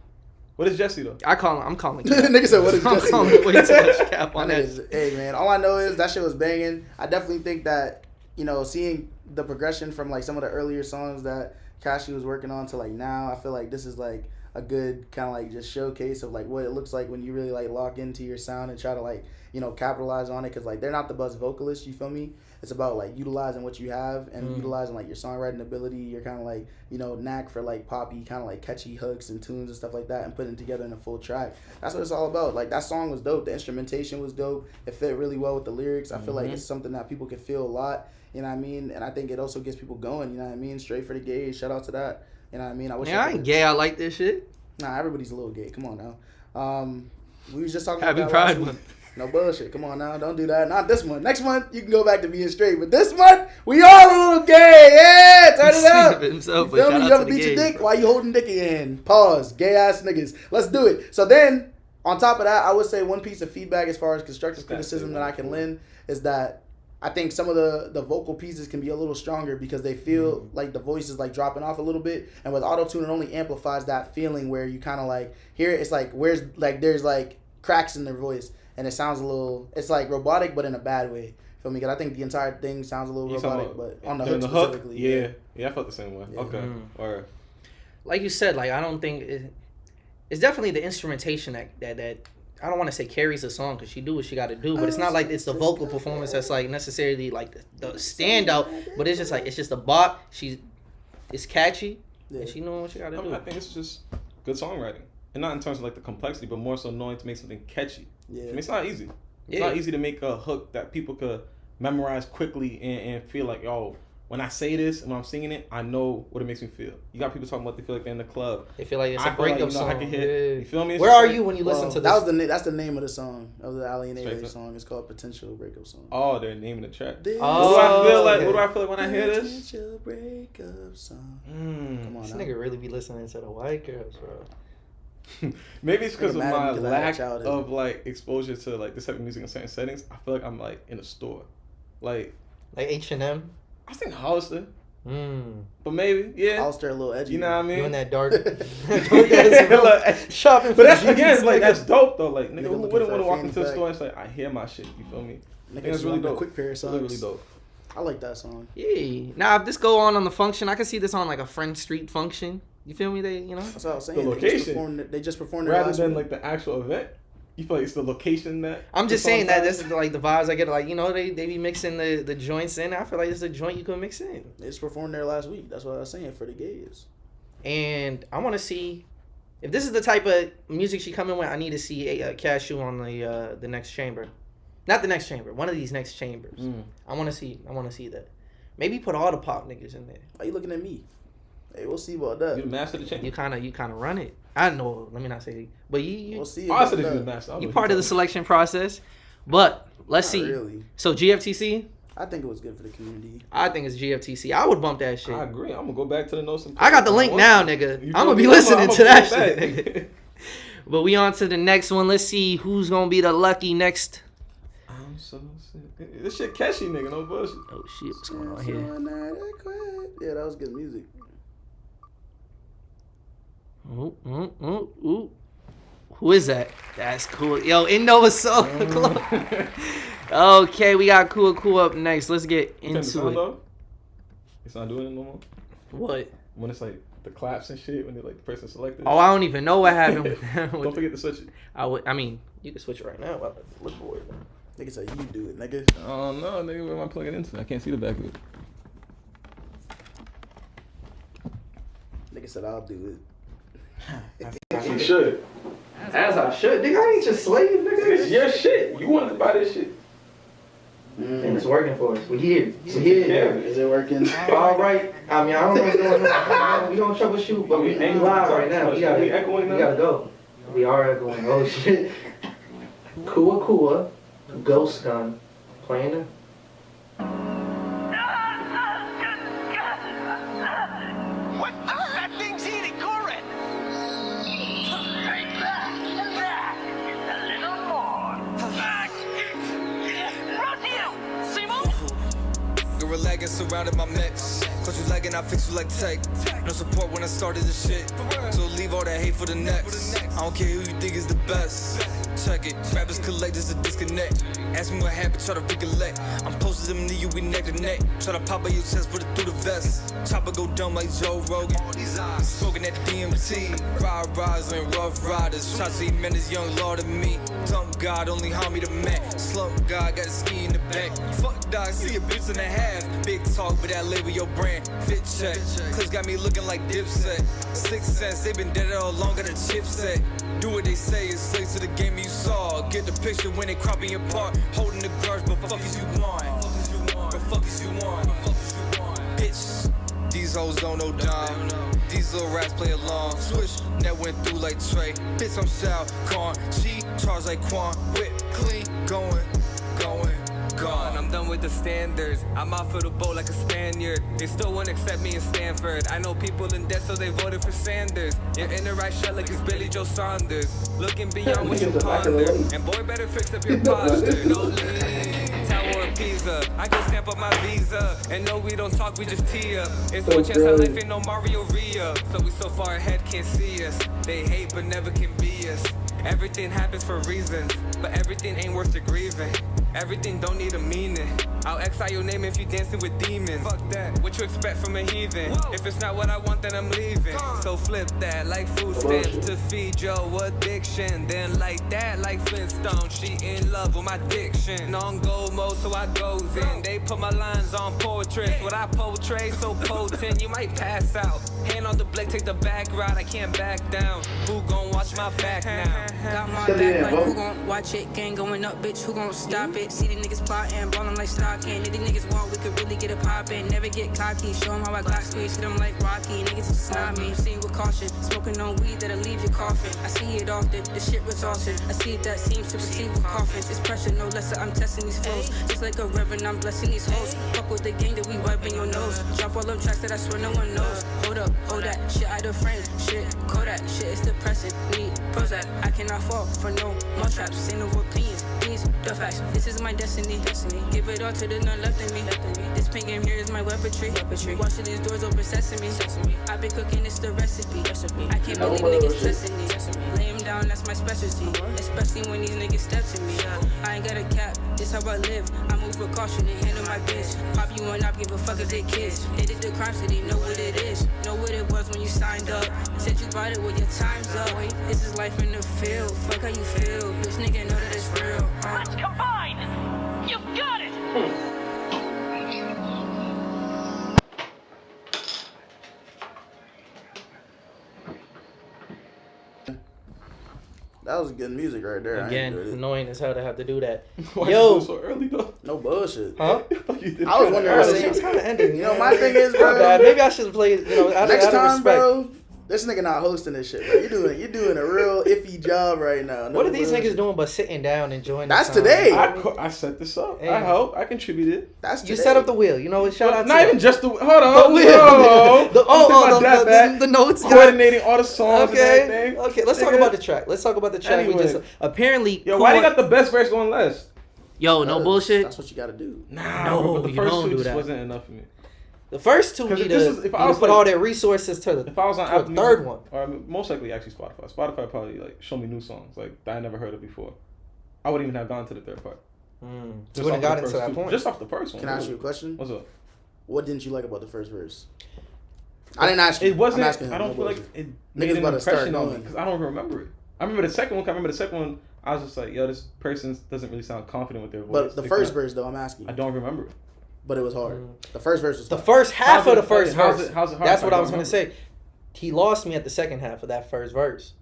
What is Jesse though? I'm calling. Nigga said, "What is I'm Jesse?" calling way too much cap My on that. niggas, hey man, all I know is that shit was banging. I definitely think that you know, seeing the progression from like some of the earlier songs that Cashew was working on to like now, I feel like this is like a good kind of like just showcase of like what it looks like when you really like lock into your sound and try to like, you know, capitalize on it, because like they're not the best vocalists, you feel me? It's about like utilizing what you have and utilizing like your songwriting ability, your kind of like, you know, knack for like poppy kind of like catchy hooks and tunes and stuff like that, and putting it together in a full track. That's what it's all about. Like that song was dope, the instrumentation was dope, it fit really well with the lyrics. I feel like it's something that people can feel a lot, you know what I mean? And I think it also gets people going, you know what I mean? Straight for the gays, shout out to that, you know what I mean? I wish I ain't gay, I like this shit. Nah, everybody's a little gay, come on now. We was just talking Happy about Pride that Month. No bullshit. Come on now. Don't do that. Not this month. Next month, you can go back to being straight. But this month, we all a little gay. Yeah, turn it up. Himself, you feel me? shout You out ever to the beat your gays, dick bro. while you holding dick in your hand? Pause. Gay ass niggas. Let's do it. So then, on top of that, I would say one piece of feedback as far as constructive criticism that I can lend is that I think some of the vocal pieces can be a little stronger because they feel like the voice is like dropping off a little bit. And with auto-tune, it only amplifies that feeling where you kind of like hear it. It's like, there's like cracks in their voice. And it sounds a little, it's like robotic, but in a bad way. Feel me? Because I think the entire thing sounds a little robotic, but on the hook specifically. Yeah, I felt the same way. Yeah. Okay. Or Like you said, like I don't think it's definitely the instrumentation that I don't want to say carries the song, because she do what she got to do, but it's not like it's the vocal performance that's like necessarily like the standout, but it's just a bop. It's catchy, and she know what she got to do. I think it's just good songwriting, and not in terms of like the complexity, but more so knowing to make something catchy. Yeah. I mean, it's not easy. It's not easy to make a hook that people could memorize quickly and feel like, oh, when I say this and when I'm singing it, I know what it makes me feel. You got people talking about they feel like they're in the club. They feel like it's a I feel like, breakup you know, I song. can hit. You feel me? It's Where just are like- you when you listen to this? That was that's the name of the song, of the Alienated Straight up. song. It's called Potential Breakup Song. Oh, they're naming the track. Oh, What do I feel like? okay. What do I feel like when I hear this? Potential Breakup Song. Come on This now. nigga really be listening to the white girls, bro. Maybe it's because of Mad at me my 'cause I had a lack childhood. of like exposure to like this type of music in certain settings. I feel like I'm like in a store, like H&M. I think Hollister, Mm. but maybe yeah. Hollister a little edgy. You know what I mean? You in that dark Look, shopping for but that's jeans, again like nigga. that's dope though. Like nigga, Nigga who looking wouldn't for want to a walk fanny into the pack. store and say I hear my shit? You feel me? I think Niggas that's really want a dope. quick pair of It's really, really socks. dope. I like that song. Yeah. Now if this go on the function, I can see this on like a Friend Street function. You feel me? They, you know. That's what I was saying. The location. They just performed their Rather last than week. like the actual event, you feel like it's the location that. I'm just the song saying that ties? this is like the vibes I get. Like, you know, they be mixing the joints in. I feel like it's a joint you could mix in. They just performed there last week. That's what I was saying for the gays. And I want to see if this is the type of music she coming with. I need to see a Cashew on the next chamber, not the next chamber. One of these next chambers. I want to see that. Maybe put all the pop niggas in there. Why you looking at me? Hey, we'll see about that. You the master of the chamber. You kind of run it. I know. Let me not say, but you We'll see. Oh, I about said if that. you the master. I don't you know part what of the talking selection process. But let's Not see. really. So GFTC, I think it was good for the community. I think it's GFTC. I would bump that shit. about. I agree. I'm gonna go back to the notes. I got the link now, nigga. You I'm feel gonna be me? listening I'ma to that pull it shit, back. nigga. But we on to the next one. Let's see who's gonna be the lucky next. I'm so sick. This shit catchy, nigga. No bullshit. Oh shit, what's going on here? Yeah, that was good music. Ooh. Who is that? That's cool. Yo, Innova Soul. Okay, we got Cool up next. Let's get Turn the into sound it. off? It's not doing it no more. What? When it's like the claps and shit, when they like the person selected. Oh, I don't even know what happened with that. Don't forget to switch it. I mean, you can switch it right now. I'll look for it. Nigga said you do it, nigga. Oh no, nigga, where am I plugging into? I can't see the back of it. Nigga said I'll do You should. As I should. Nigga, I ain't your slave, It's nigga. your shit. You wanted to buy this shit. it. And it's working for us. We here. Yeah. Is it working? All right. I mean, I don't know what's going on. We don't troubleshoot, but we live right now. We gotta, We echoing now? we gotta go. We are echoing. Oh shit. Kua, Ghost Gun, playing it. What? That thing's eating Corin! Right back! A little more! Back! Brought to you! Simon? You're lagging, surrounded my mix. Cause you lagging, I fix you like tech. No support when I started the shit. So leave all that hate for the next. I don't care who you think is the best. check it. Rappers collect, there's a disconnect. Ask me what happened, try to recollect. I'm posted them to you, we neck to neck. Try to pop out your chest, put it through the vest. Chopper go dumb like Joe Rogan. Smoking that DMT. Ride-rides and rough riders. Shots to men is young Lord of me. Dump God, only harm me the Mac. Slump God, got a ski in the back. Fuck dog, see a bitch and a half. Big talk, but that label your brand. Fit check. Clips got me looking like Dipset. 6 cents, they been dead all along, got a chipset. Do what they say, it's slave to the game you saw. Get the picture when they cropping apart. Holding the grudge, but fuck is you want? But fuck is you want? Bitch, these hoes don't know dime. These little rats play along. Switch, that went through like Trey. Bitch, I'm Sal Khan. She charge like Quan. Whip clean, going. Gone. I'm done with the standards. I'm out for the boat like a Spaniard. They still won't accept me in Stanford. I know people in debt, so they voted for Sanders. You're in the right shell like it's Billy Joe Saunders. Looking beyond what you ponder. And boy, better fix up your posture. No lean. Tower of Pisa. I go stamp up my visa. And no, we don't talk, we just tee up. It's one chance our life ain't no Mario Ria. So we so far ahead, can't see us. They hate, but never can be us. Everything happens for reasons, but everything ain't worth the grieving. Everything don't need a meaning. I'll exile your name if you dancing with demons. Fuck that, what you expect from a heathen? If it's not what I want, then I'm leaving. So flip that like food stamps to feed your addiction. Then like that like Flintstone, she in love with my diction. On go mode, so I goes in. They put my lines on poetry. What I portray so potent, you might pass out. Hand on the blade, take the back ride, I can't back down. Who gon' watch my back now? Got my back like who gon' watch it? Gang going up, bitch, who gon' stop it? See the niggas plotting, ballin' like stocking. If the niggas want, we could really get it poppin'. Never get cocky, show them how I got squeezed. Hit them like Rocky, niggas just not me. See with caution, smoking on weed that'll leave you coughing. I see it often, the shit resulting. I see that seems to receive with coffins. It's pressure, no lesser, I'm testing these flows. Just like a reverend, I'm blessing these hoes. Fuck with the gang that we wiping your nose. Drop all them tracks that I swear no one knows. Hold up, hold that, shit out of frame. Shit, Kodak, shit is depressing. Need Prozac, I cannot fall for no more traps. Say no opinions, these the facts. This is my destiny. Give it all to the none left in me. This pink game here is my weaponry. Watch these doors open sesame. I've been cooking, it's the recipe. I can't believe niggas testing me. Lay him down, that's my specialty. Especially when these niggas step to me. I ain't got a cap, this how I live. I move with caution and handle my bitch. Pop you and up, give a fuck if they kids. They did the crime, so they know what it is. Know what it was when you signed up. Said you bought it, well your time's up. This is life in the field. Fuck how you feel. Bitch nigga know that it's real. Let's combine! You got it! That was good music right there. Again, I enjoyed it. annoying as hell to have to do that. Why Yo. you do it so early though? No bullshit. Huh? I was wondering what It's kind of ending. You know, my thing is, bro. Bad. Maybe I should have played. You know, out Next of time, respect. bro. This nigga not hosting this shit, bro. You're doing a real iffy job right now. No What are these bullshit. niggas doing but sitting down enjoying? That's the time? today. I set this up. Hey. I helped. I contributed. That's You today. set up the wheel. You know, shout out Not to even you. just the hold on. The wheel. No. The notes. Coordinating all the songs Okay. and everything. Okay. Let's talk Nigga. about the track. We Anyway. just apparently. Yo, why they got the best verse going last? Yo, no bullshit. That's what you gotta do. Nah, No, bro, the you first don't two do just that. wasn't enough for me. The first two 'Cause need if this to is- if I was put like- all their resources to If I was on the Apple third Music, one. or most likely actually Spotify probably like show me new songs like that I never heard of before. I wouldn't even have gone to the third part. You Just wouldn't off the got into first that two. point. Just off the first one. Can I ask you a question? What's up? What didn't you like about the first verse? I didn't ask you. It wasn't. I'm asking him. I don't No feel like bullshit. it Niggas made an about to start impression on me going. because I don't remember it. I remember the second one. 'Cause I remember the second one. I was just like, yo, this person doesn't really sound confident with their voice. But the They first kinda- verse, though, I'm asking. I don't remember it. But it was hard. The first verse was The hard. first half How's of it- the first how's verse. it- how's it hard That's if what I I was don't gonna say. He lost me at the second half of that first verse,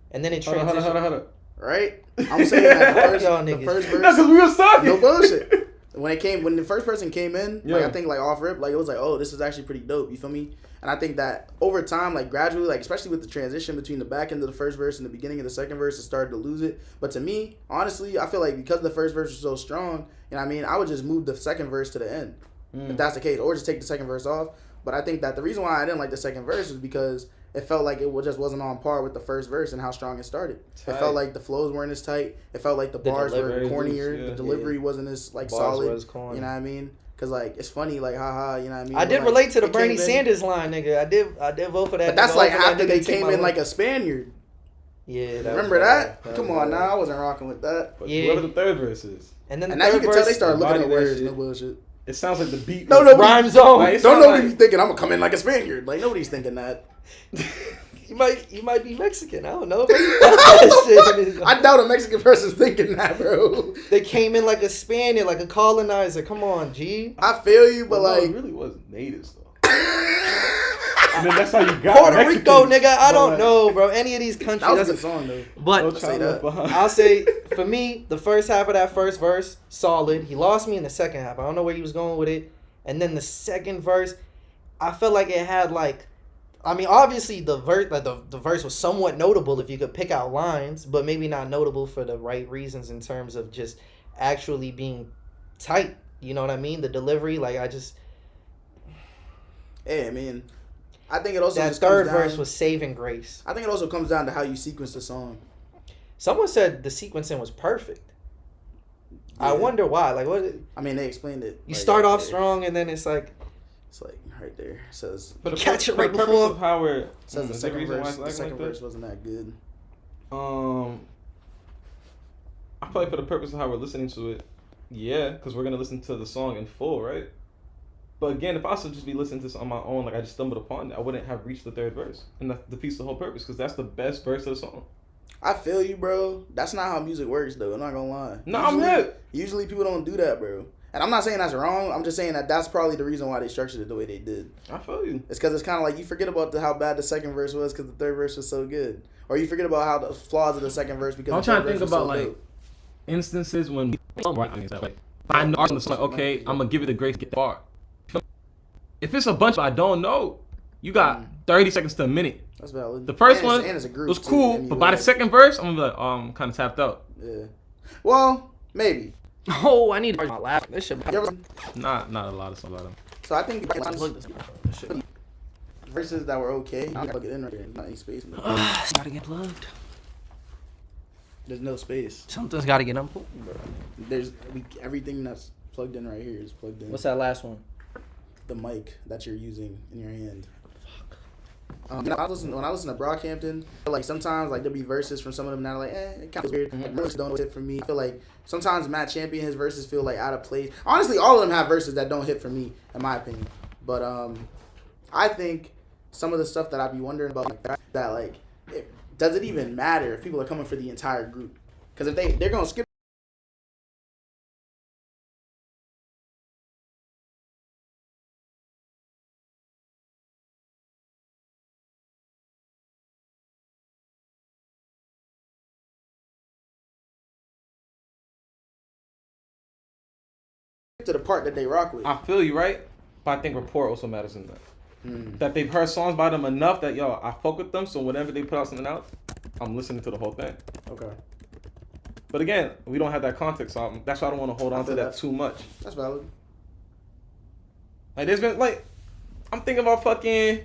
and then it Hold transitioned. on. Right? I'm saying that Y'all the niggas. first No, verse. because we was talking. No bullshit. When the first person came in, like Yeah. I think like off rip, like it was like, oh, this is actually pretty dope. You feel me? And I think that over time, like gradually, like especially with the transition between the back end of the first verse and the beginning of the second verse, it started to lose it. But to me, honestly, I feel like because the first verse was so strong, you know what I mean, I would just move the second verse to the end, if that's the case, or just take the second verse off. But I think that the reason why I didn't like the second verse is because it felt like it just wasn't on par with the first verse and how strong it started. Tight. It felt like the flows weren't as tight. It felt like the bars were delivery cornier. was- yeah. The delivery wasn't as like Bars solid. was corny. You know what I mean? Cause like it's funny, like haha, you know what I mean? I But, did like, relate to the it came Bernie in- Sanders line, nigga. I did vote for that. But that's nigga. like Vote for that after nigga they to take came my in vote. like a Spaniard. Yeah, Remember that? Come on, now I wasn't rocking with that. But Yeah. whoever the third verse is, And then the And now you third can tell they verse, started looking body at that words. shit. No bullshit. it sounds like the beat. No, was- no, rhyme zone. Like, it Don't sound nobody like- be thinking I'm gonna come in like a Spaniard. Like nobody's thinking that. You might be Mexican. I don't know. That shit is- I doubt a Mexican person's thinking that, bro. They came in like a Spaniard, like a colonizer. Come on, G. I feel you, but Well, no, like, it really was natives though. I mean, that's how you got Puerto Mexicans, Rico, nigga. I but, don't like, know, bro. Any of these countries. that was a that's good song though. no But child left behind. I'll say, for me, the first half of that first verse, solid. He lost me in the second half. I don't know where he was going with it. And then the second verse, I felt like it had like, I mean, obviously the verse, like the verse was somewhat notable if you could pick out lines, but maybe not notable for the right reasons in terms of just actually being tight. You know what I mean? The delivery, like I just Hey, I mean, I think it also that just third comes down, verse was saving grace. I think it also comes down to how you sequence the song. Someone said the sequencing was perfect. I Yeah. wonder why. Like what? I mean, they explained it. You like, start right off there. strong and then it's like. It's like right there. It says For the Catch pur- it right for the purpose before- of how we're says the is second reason why verse. it's The acting second like that? verse wasn't that good. I feel like for the purpose of how we're listening to it, yeah, because we're gonna listen to the song in full, right? But again, if I was to just be listening to this on my own, like I just stumbled upon it, I wouldn't have reached the third verse, and that defeats the whole purpose, because that's the best verse of the song. I feel you, bro. That's not how music works, though. I'm not gonna lie. No, I'm hip. Usually people don't do that, bro. And I'm not saying that's wrong. I'm just saying that that's probably the reason why they structured it the way they did. I feel you. It's because it's kind of like you forget about how bad the second verse was because the third verse was so good, or you forget about how the flaws of the second verse because I'm the trying third to think verse was about so like dope. instances when like I know on the song, okay, I'm gonna give it the grace to get far. If it's a bunch I don't know, you got 30 seconds to a minute. That's valid. The first And one it's a group was too, cool, and you but by the like- second verse, I'm gonna be like, I'm kind of tapped out. Yeah. Well, maybe. Oh, I need to my laugh. This shit. You ever- Not a lot of songs about them. So I think verses that were okay. I'm gonna plug it in right here. Not any space. It's gotta get plugged. There's no space. Something's gotta get unplugged. There's everything that's plugged in right here is plugged in. What's that last one? The mic that you're using in your hand. When I listen to Brockhampton, I feel like sometimes like there'll be verses from some of them that are like, it kind of weird. Like, verses don't hit for me. I feel like sometimes Matt Champion, his verses feel like out of place. Honestly, all of them have verses that don't hit for me, in my opinion. But I think some of the stuff that I be wondering about that like, does it even matter if people are coming for the entire group? Because if they're gonna skip. To the part that they rock with. I feel you, right? But I think rapport also matters in that. That they've heard songs by them enough that, yo, I fuck with them, so whenever they put out something out, I'm listening to the whole thing. Okay. But again, we don't have that context, so that's why I don't want to hold on to feel that that. too much. That's valid. Like, there's been, like, I'm thinking about fucking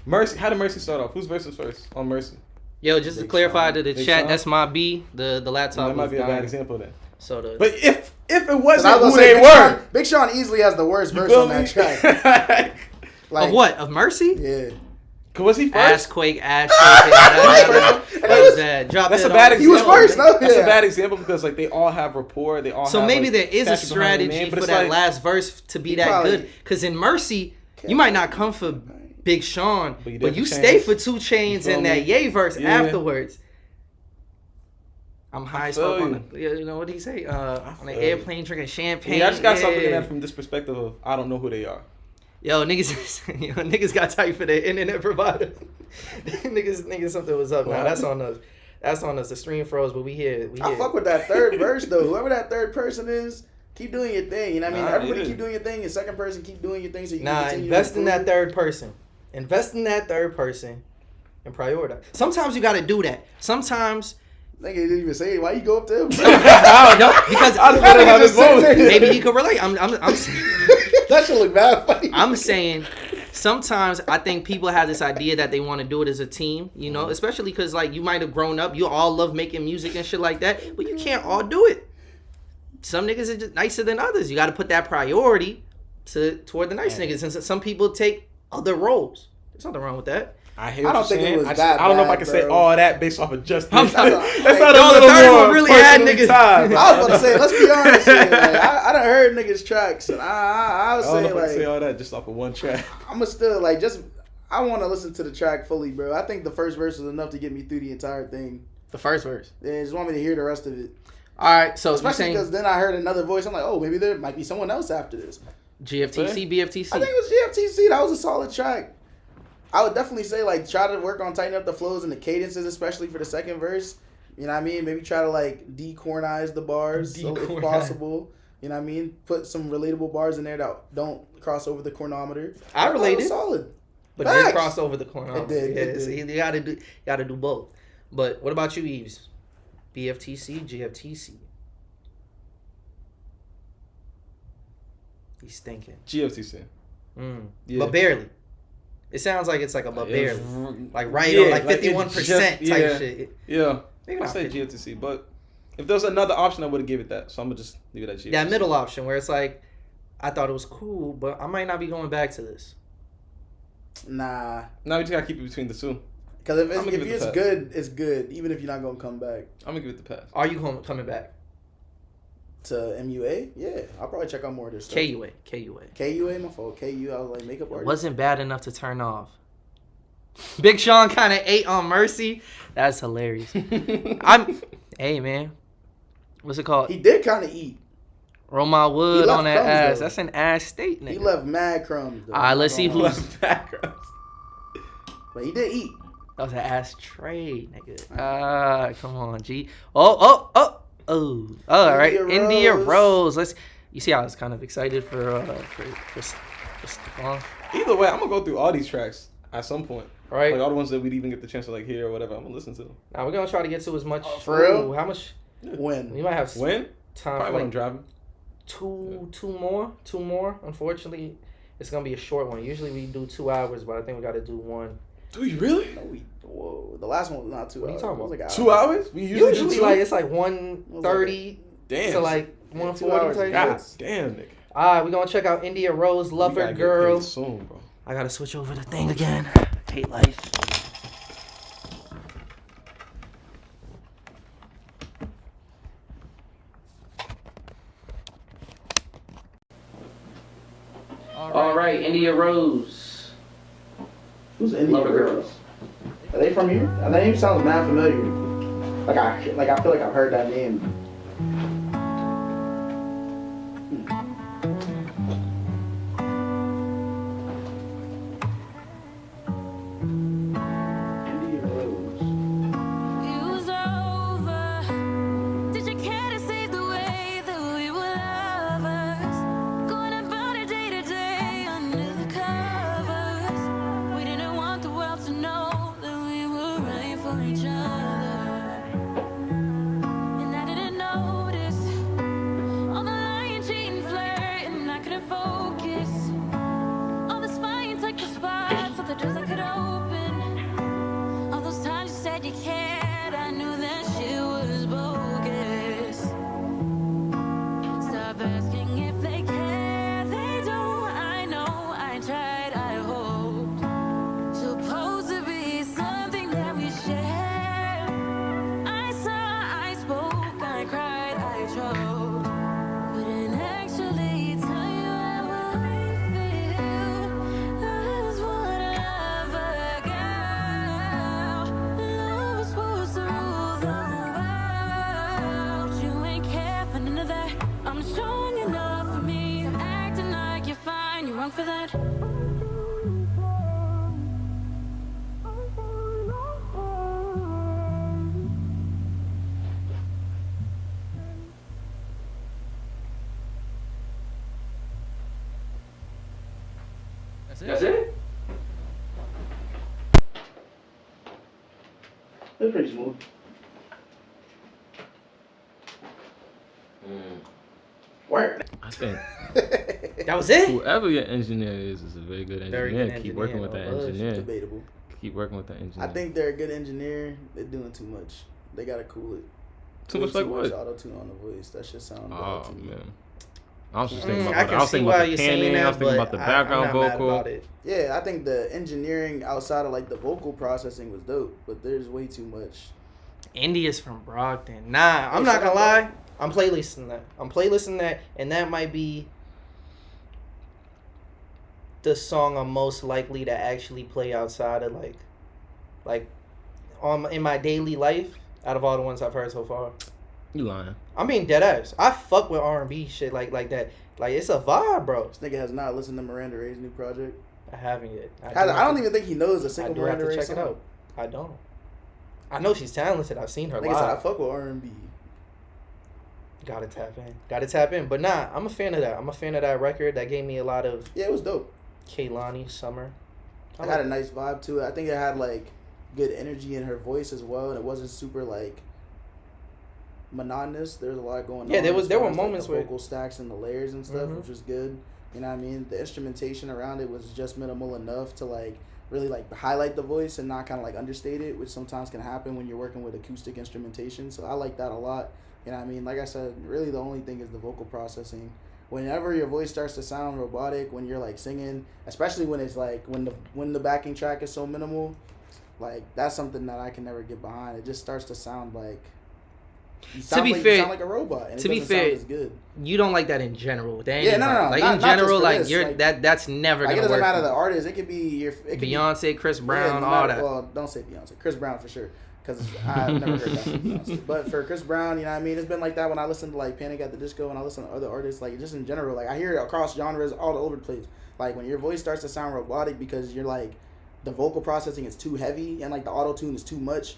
Mercy. How did Mercy start off? Whose verse was first on Mercy? Yo, just to Big clarify Sean. to the Big chat, Sean? that's my B. The laptop That might was be a bad dying. example then. So the But if it 'Cause wasn't I was who gonna say, they Big were, Sean, Big Sean easily has the worst you verse feel on me? that track. Like, of what? Of Mercy? Yeah. Was he Ass first? quake, ass shaking. That was that. Drop That's it a bad on- He was example. first, no? That's Yeah. a bad example because like they all have rapport. They all So have, maybe like, there is a statue behind their strategy name, but for it's that like, last verse to be He that probably- good. Because in Mercy, you might not come for Big Sean, But you but did you for stay Chains. for 2 Chains You feel and that me? Ye verse Yeah. afterwards. I'm high as feel fuck on you. the, you know what did he say? On an feel airplane drinking champagne. Yeah, I just gotta stop looking Yeah. at it from this perspective of I don't know who they are. Yo, niggas got tight for their internet provider. niggas, something was up now. That's on us. That's on us. The stream froze, but we here. I fuck with that third verse though. Whoever that third person is, keep doing your thing. You know what I mean? Nah, Everybody yeah. keep doing your thing. Your second person keep doing your thing so you Nah, can continue invest to in that improve. third person. Invest in that third person and prioritize. Sometimes you gotta do that. Sometimes Nigga didn't even say it. Why you go up to him? no, because Nigga just said that. maybe he could relate. I'm That should look bad funny. I'm saying sometimes I think people have this idea that they want to do it as a team, you know, especially because like you might have grown up, you all love making music and shit like that, but you can't all do it. Some niggas are just nicer than others. You got to put that priority toward the nice niggas, and some people take other roles. There's nothing wrong with that. I hear I what don't you're think it saying. was I that don't know if I bad, can say bro. all that based off of just I'm this. not- That's not Yo, a the little third more one really had personally niggas. tied. I was about to say, let's be honest here. Like, I done heard niggas tracks, and I I would don't know say if I can say like all that just off of one track. I'm still like just I want to listen to the track fully, bro. I think the first verse was enough to get me through the entire thing. The first verse. They just want me to hear the rest of it, All right, so you're especially saying because then I heard another voice. I'm like, oh, maybe there might be someone else after this. GFTC, BFTC. I think it was GFTC. That was a solid track. I would definitely say like try to work on tightening up the flows and the cadences, especially for the second verse. You know what I mean? Maybe try to like decornize the bars so if possible. You know what I mean? Put some relatable bars in there that don't cross over the chronometer. I related. That was solid. But Facts. it did cross over the corner. It did, Yeah, it did. so you gotta do both. But what about you, Eves? BFTC, GFTC. He's thinking. GFTC. Yeah. But barely. It sounds like it's like a but barely. Like right Yeah, on like like it 51% type just- shit. Yeah. Maybe I not say 50. GFTC, but if there was another option, I would have give it that. So I'm gonna just leave it at GFTC. That middle option where it's like, I thought it was cool, but I might not be going back to this. Nah, Now we just gotta keep it between the two. because I'ma give if it the it's pass. good, it's good. Even if you're not gonna come back I'm gonna give it the pass. Are you coming back? to MUA, yeah, I'll probably check out more of this stuff. KUA. KUA, my fault. KU, I was like makeup It artist. wasn't bad enough to turn off. Big Sean kind of ate on Mercy. That's hilarious. Hey man, what's it called? He did kind of eat. Roll my He wood left on that crumbs, ass. though. That's an ass state, nigga. He left mad crumbs. Though. All right, let's see who's. Backgrounds. But he did eat. That was an ass trade, nigga. Come on, G. Oh. All right, India Rose. Let's. You see, I was kind of excited for Stephon. Either way, I'm gonna go through all these tracks at some point. Right. Like all the ones that we'd even get the chance to like hear or whatever. I'm gonna listen to them. Now we're gonna try to get to as much. For real? Ooh, how much? When? We might have When? time Probably for when I'm like driving. two more. Unfortunately, it's gonna be a short one. Usually we do 2 hours, but I think we got to do one. Do you really? No, the last one was not 2 What are hours. you talking It was about? like 2 hours? We usually do two? Like it's like 1:30 Damn. to like 1:40 type. God shit. damn, nigga. All right, we're gonna check out India Rose, We Lover gotta get Girl. paid soon, bro. I gotta switch over the thing again. Hate life. All right, India Rose. Who's India Lover Girls? Are they from here? That name sounds mad familiar. Like I feel like I've heard that name. India Rose. It was over. Did you care to save the way that we were lovers? Going about it day to day under the covers. We didn't want the world to know that we were right for each other. And I didn't notice all the lying, cheating, flirting. I couldn't focus. All this fighting took the spots of the doors I could open. All those times you said you cared, I knew that shit was bogus. Stop asking if they care, they don't. I know, I tried, I hoped. Supposed to be something that we share. I saw, I spoke, I cried, I choked. Couldn't actually tell you how I feel. I was one of a girl. Love was supposed to rule the world. You ain't care for none of that. I'm strong enough for me. Acting like you're fine, you're wrong for that. That's it? They're pretty smooth. Work. I think That was it? whoever your engineer is a very good engineer. Very good Keep engineer, working with that no bullshit. engineer. Debatable. Keep working with that engineer. I think they're a good engineer. They're doing too much. They gotta cool it. Too much like what? Auto tune on the voice. That shit sound bad Oh to me. man. I was just thinking I about can I was see thinking why about the you're saying panning. that, I was thinking but about the background I'm not mad vocal. about it. Yeah, I think the engineering outside of like the vocal processing was dope, but there's way too much. India's from Brockton. Nah, I'm Hey, not shout gonna out lie. I'm playlisting that, and that might be the song I'm most likely to actually play outside of like in my daily life. Out of all the ones I've heard so far, You lying? I'm being dead ass. I fuck with R&B shit like that. Like it's a vibe, bro. This nigga has not listened to Miranda Ray's new project. I haven't yet. I don't even think he knows a I single do have Miranda to Ray check song. it out. I don't. I know she's talented. I've seen her Nigga said I live. fuck with R&B. Gotta tap in. But nah, I'm a fan of that. I'm a fan of that record. That gave me a lot of Yeah, it was dope. Kehlani Summer. It had a nice vibe to it. I think it had like good energy in her voice as well, and it wasn't super like monotonous. There was a lot going on. Yeah, there as were far as, moments the where vocal stacks and the layers and stuff, which was good. You know what I mean? The instrumentation around it was just minimal enough to like really like highlight the voice and not kind of like understate it, which sometimes can happen when you're working with acoustic instrumentation. So I like that a lot. You know what I mean? Like I said, really the only thing is the vocal processing. Whenever your voice starts to sound robotic when you're like singing, especially when it's like when the backing track is so minimal, like that's something that I can never get behind. It just starts to sound like you sound like a robot. And to be fair, sound as good. You don't like that in general. No. Like not, in general, not like this. you're like, that's never like, gonna it doesn't work. matter the artist. It could be Beyonce, Chris Brown, no all matter, that. Well, don't say Beyonce. Chris Brown for sure. Because I've never heard that from Beyonce. But for Chris Brown, you know what I mean? It's been like that when I listen to like Panic at the Disco and I listen to other artists, like just in general. Like I hear it across genres all over the place. Like when your voice starts to sound robotic because you're like, the vocal processing is too heavy and like the auto-tune is too much.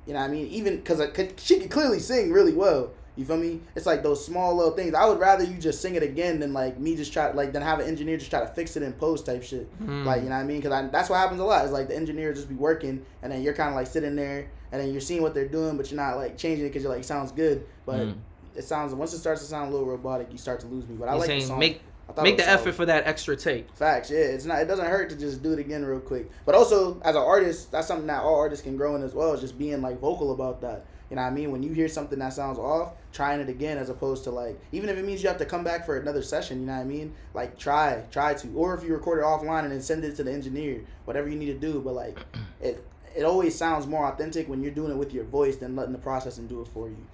You know what I mean? Even because she can clearly sing really well. You feel me? It's like those small little things. I would rather you just sing it again than like me just try than have an engineer just try to fix it in post type shit. Like, you know what I mean? Because that's what happens a lot. It's like the engineer just be working and then you're kind of like sitting there and then you're seeing what they're doing, but you're not like changing it because you're like, sounds good. But it sounds, once it starts to sound a little robotic, you start to lose me. But I like the song. Make the solid. effort for that extra take. Facts, yeah. It doesn't hurt to just do it again real quick. But also, as an artist, that's something that all artists can grow in as well, is just being like vocal about that. You know what I mean? When you hear something that sounds off, trying it again as opposed to like, even if it means you have to come back for another session, you know what I mean? Like try to. Or if you record it offline and then send it to the engineer, whatever you need to do. But like, it always sounds more authentic when you're doing it with your voice than letting the processing do it for you.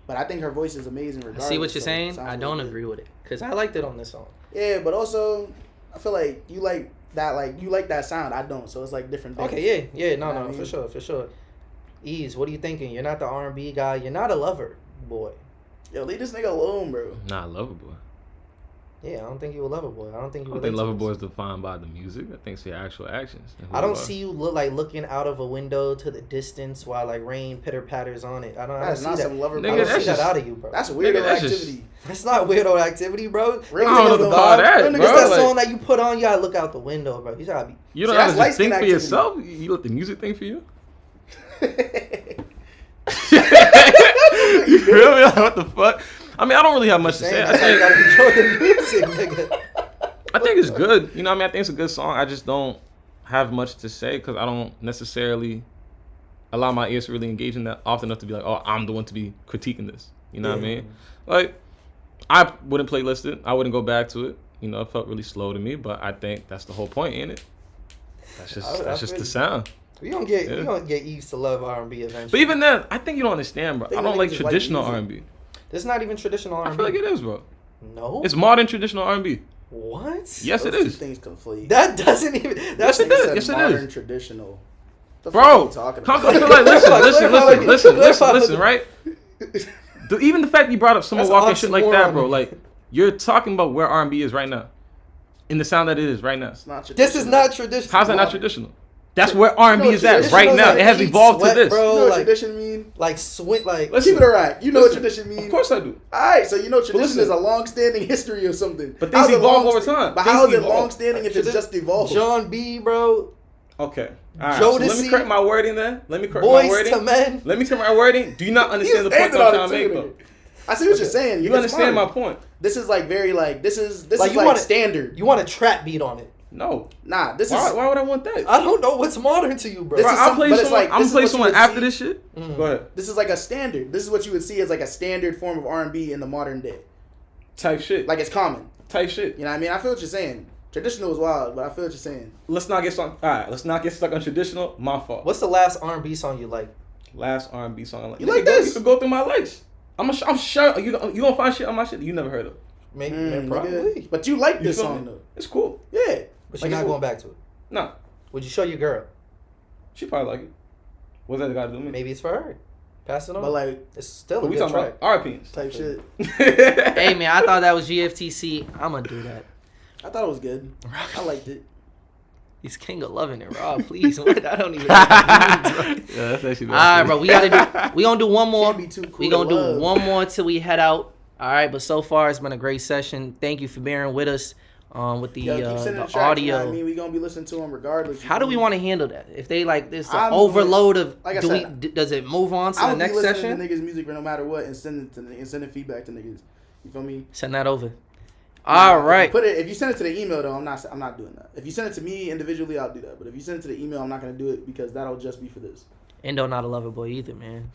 But I think her voice is amazing regardless. I see what you're so saying. I don't agree with it because I liked it on this song. Yeah, but also, I feel like you like that sound. I don't, so it's like different things. Okay, yeah, no, You know what I mean? for sure. Ease, what are you thinking? You're not the R&B guy. You're not a lover boy. Yo, leave this nigga alone, bro. Nah, lover boy. Yeah, I don't think you a lover boy. I don't think you. I don't think lover boy is defined by the music. I think it's your actual actions. I don't see you looking out of a window to the distance while like rain pitter patters on it. I don't see that. Some lover I don't see that out of you, bro. That's weirdo activity. That's not weirdo activity, bro. Real I don't know about that, bro. It's that song that you put on. You gotta look out the window, bro. You gotta be. You don't have to just think for yourself. You let the music think for you. You feel me? Like, what the fuck? I mean, I don't really have much to say. I think, gotta enjoy the music, nigga. I think it's good. You know what I mean? I think it's a good song. I just don't have much to say because I don't necessarily allow my ears to really engage in that often enough to be like, oh, I'm the one to be critiquing this. You know what I mean? Like, I wouldn't playlist it. I wouldn't go back to it. You know, it felt really slow to me, but I think that's the whole point, ain't it? That's just the sound. We gonna get used to love R&B eventually. But even then, I think you don't understand, bro. I don't like traditional R&B. This is not even traditional R&B. I feel like it is, bro. No. It's modern traditional R&B. What? Yes, it is. Things conflate. That doesn't even. Yes, it is. Yes, it modern is. traditional. Bro, listen, right? Even the fact you brought up Summer Walker and shit like that, bro, like you're talking about where R&B is right now, in the sound that it is right now. This is not traditional. How's that not traditional? That's where R&B is at right now. It has evolved to this. Bro, you know what tradition mean? Like sweat, like. Let's keep it alright. You know what tradition mean? Of course I do. Alright, so you know tradition is a long-standing history of something. But things evolve over time. But how is it long-standing if it's just evolved? John B, bro. Okay. All right. So let me correct my wording then. Let me correct my wording. To men. Let me correct my wording. Do you not understand the point that I'm trying to make, though? I see what you're saying. You understand my point. This is like very like this is standard. You want a trap beat on it. No. Nah, this why, is... Why would I want that? I don't know what's modern to you, bro. I'm going to play someone after this shit. Go ahead. This is like a standard. This is what you would see as like a standard form of R&B in the modern day. Type shit. Like it's common. Type shit. You know what I mean? I feel what you're saying. Traditional is wild, but I feel what you're saying. Let's not get stuck. All right, let's not get stuck on traditional. My fault. What's the last R&B song you like? Last R&B song I like? You like this? You can go through my likes. I'm sure you gonna find shit on my shit that you never heard of. Maybe probably. Nigga. But you like this feel song me? though. It's cool. Yeah. But you're not going back to it. Nah, Would you show your girl? she probably like it. What's that got to do with me? Maybe it's for her. Pass it on. But like It's still But a we good talking track. about our opinions. type shit. Hey man, I thought that was GFTC. I'm gonna do that. I thought it was good. I liked it. He's king of loving it, Rob. Please, what? I don't even. Yeah, that's actually All right, bro. We gonna do one more. Can't be too cool We gonna to do love. one more till we head out. All right, but so far it's been a great session. Thank you for bearing with us with the, Yo, keep sending the the tracks, audio. You know what I mean, we gonna be listening to them regardless. How do we want to handle that? If they like this I'm- overload of, like I said, does it move on to I the would be next listening session? to niggas' music no matter what and sending feedback to niggas. You feel me? Send that over. All right. If you send it to the email though, I'm not doing that. If you send it to me individually, I'll do that. But if you send it to the email, I'm not gonna do it because that'll just be for this. Endo not a lover boy either, man.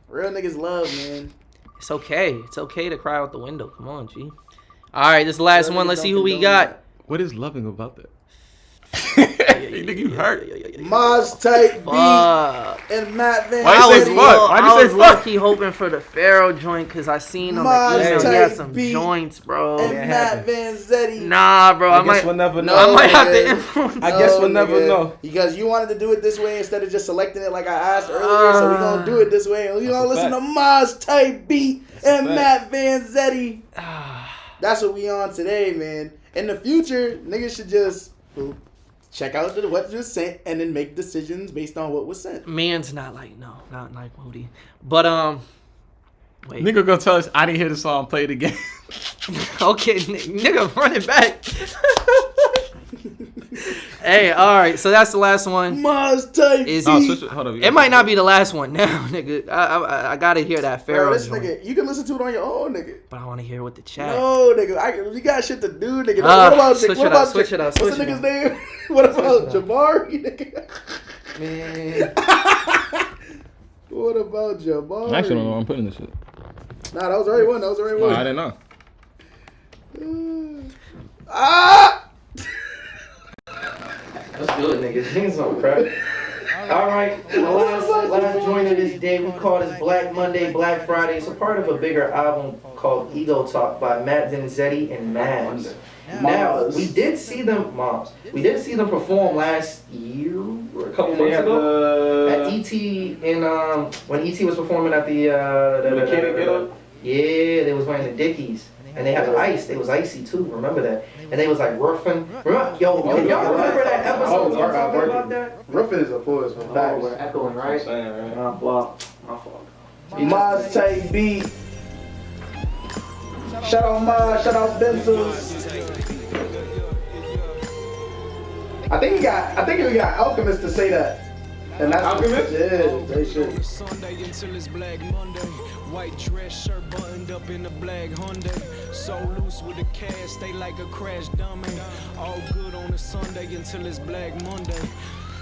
Real niggas love, man. It's okay. It's okay to cry out the window. Come on, G. All right, this is the last Real one. niggas Let's see don't who we condone got. that. What is loving about that? You think you hurt? Maz type beat Fuck. and Matt Van. Why you say Zeddy. fuck? Why'd you I say was fuck? low-key hoping for the Pharaoh joint because I seen on the Maz email he had type some beat joints, bro. And Yeah, Matt happened. Van Zeddy. Nah, bro. I I guess might, we'll never No. know. I might have to nigga. influence. I guess we'll never nigga. know. Because you wanted to do it this way instead of just selecting it like I asked earlier, so we're gonna do it this way. And we're gonna That's a listen to Maz type beat and a Matt fact. Van Zeddy. That's what we on today, man. In the future, niggas should just check out what was sent and then make decisions based on what was sent. Man's not like Moody. But wait. Nigga gonna tell us I didn't hear the song, play it again. Okay, nigga, run it back. Hey, all right. So that's the last one. Maz type Is Oh, beat. switch it. Hold on. it might not be the last one now, nigga. I gotta hear that Bro, Pharaoh this joint, nigga, you can listen to it on your own, nigga. but I want to hear what the chat. No, nigga, we got shit to do, nigga. What about switch what it up, about switch it up, What's the switch it nigga's name? What about Switch it Jabari, nigga? Man. What about Jabari? I actually don't know where I'm putting this shit. Nah, that was the right one. That was the right Oh, I one. didn't know. Ah! Let's do it, niggas. Niggas on crap. All right, the last joint of this day we call this Black Monday, Black Friday. It's a part of a bigger album called Ego Talk by Matt Vanzetti and Mavs. Now we did see them, We did see them perform last year or a couple months ago at ET in when ET was performing at the Mechanic Get Up? Yeah, they was wearing the Dickies. And they had the ice. They was icy too. Remember that? And they was like roofing. Can y'all remember that episode? We were talking about that. Roofing is a force for Oh, we're echoing, right? Saying, right? Blah. My fault. Maz type beat. Shout out Maz, shout out Benzos. I think we got Alchemist to say that. And that's Alchemist? Yeah, they should. Sunday until it's Black Monday. White dress shirt buttoned up in a black Hyundai. So loose with the cash, stay like a crash dummy. All good on a Sunday until it's Black Monday.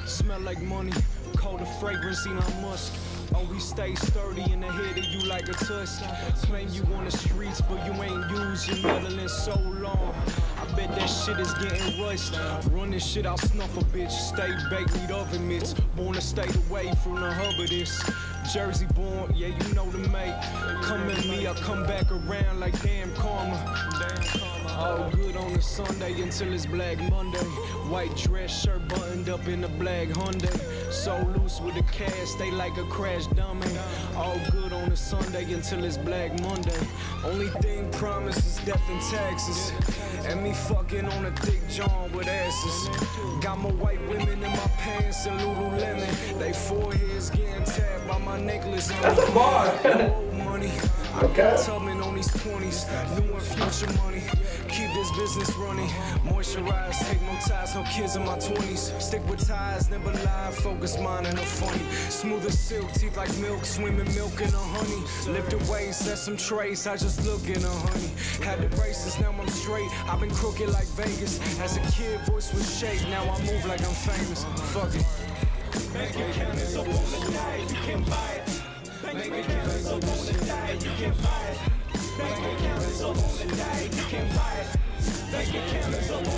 Smell like money, cold the fragrance, Elon Musk. Oh, we stay sturdy in the head of you like a tusk. Claim you on the streets, but you ain't used your metal in so long. I bet that shit is getting rust. Run this shit, I'll snuff a bitch. Stay baked, need oven mitts. Born to stay away from the hub of this. Jersey born, yeah, you know the mate. Come at me, I come back around like damn karma. All good on a Sunday until it's Black Monday. White dress shirt buttoned up in a black Hyundai. So loose with the cash, stay like a crash dummy. All good on a Sunday until it's Black Monday. Only thing promised is death and taxes. And me fucking on a thick John with asses. Got my white women in my pants and Lululemon. They foreheads getting tapped by my necklace. That's a bar. Money. I got Tubman on these 20s. New and future money. Keep this business running. Moisturize, take no ties, no kids in my 20s. Stick with ties, never lie, focus mine and no funny. Smooth as silk, teeth like milk, swimming milk in the honey. Lifted weights, set some trace, I just look in the honey. Had the braces, now I'm straight. I've been crooked like Vegas. As a kid, voice was shaped, now I move like I'm famous. Fuck it. Make it count, it's up on the night, you can buy it. Make it count, it's up on the night, you can buy it. Make it count, it's up on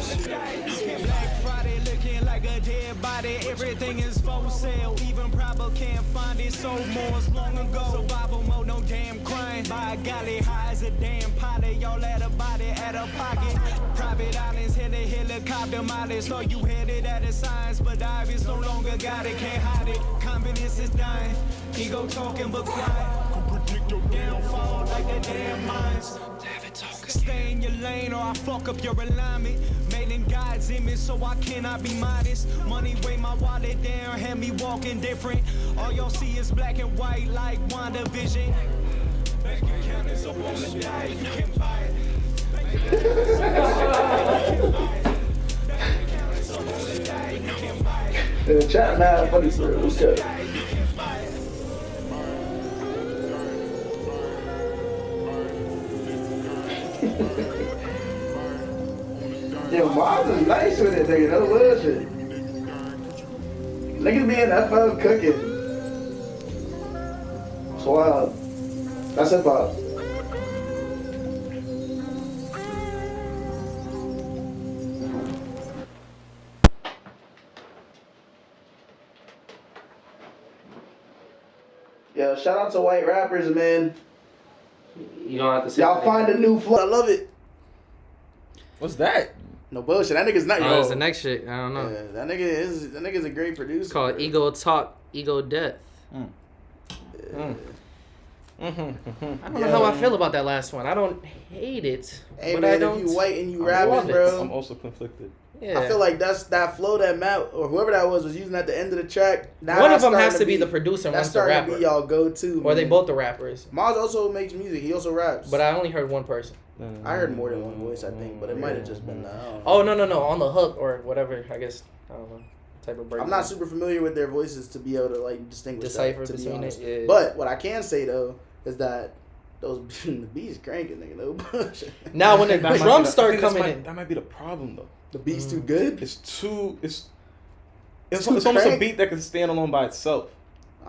Black Friday looking like a dead body. Everything is for sale. Even Bravo can't find it. Sold more long ago. Survival mode, no damn crime. By golly, high as a damn pilot. Y'all at a body, at a pocket. Private islands, helicopter mileage. So you headed at a science, but Ivy's no longer got it. Can't hide it. Confidence is dying. Ego talking, but quiet. Predict your downfall like the damn mines. Stay in your lane or I fuck up your alignment. Made in God's image, so I cannot be modest. Money weigh my wallet down, had me walking different. All y'all see is black and white like WandaVision. Bank account is a woman die, you can buy it. Chat mad funny for real. What's good? Yo, Mars is nice with it, nigga. No bullshit. Niggas be in FL cooking. It's wild. That's hip hop. Yo, shout out to white rappers, man. You don't have to say Y'all find a new flow. I love it. What's that? No bullshit. That nigga's not. Oh, it's the next shit. I don't know. Yeah, that nigga's a great producer. It's called Ego Talk, Ego Death. Mm. I don't know how I feel about that last one. I don't hate it, Hey but man, I don't. if you white and you I love rapping, it. bro. I'm also conflicted. Yeah. I feel like that's that flow that Matt or whoever that was using at the end of the track. Now One of that's them has starting to be the producer and That's one's the starting to rapper. be y'all go-to. Or they man. both the rappers. Maz also makes music. He also raps. But I only heard one person. I heard more than one voice, I think, but it might have just been that. I don't know. Oh, no. On the hook or whatever, I guess. I don't know. Type of break. I'm not super familiar with their voices to be able to like distinguish Decipher that, to be between honest. it. Yeah. But what I can say though is that those the beats cranking, nigga. No bullshit. Now when the That might drums be start coming in. that might be the problem though. The beat's too good. It's too. It's too almost a crank. beat that can stand alone by itself.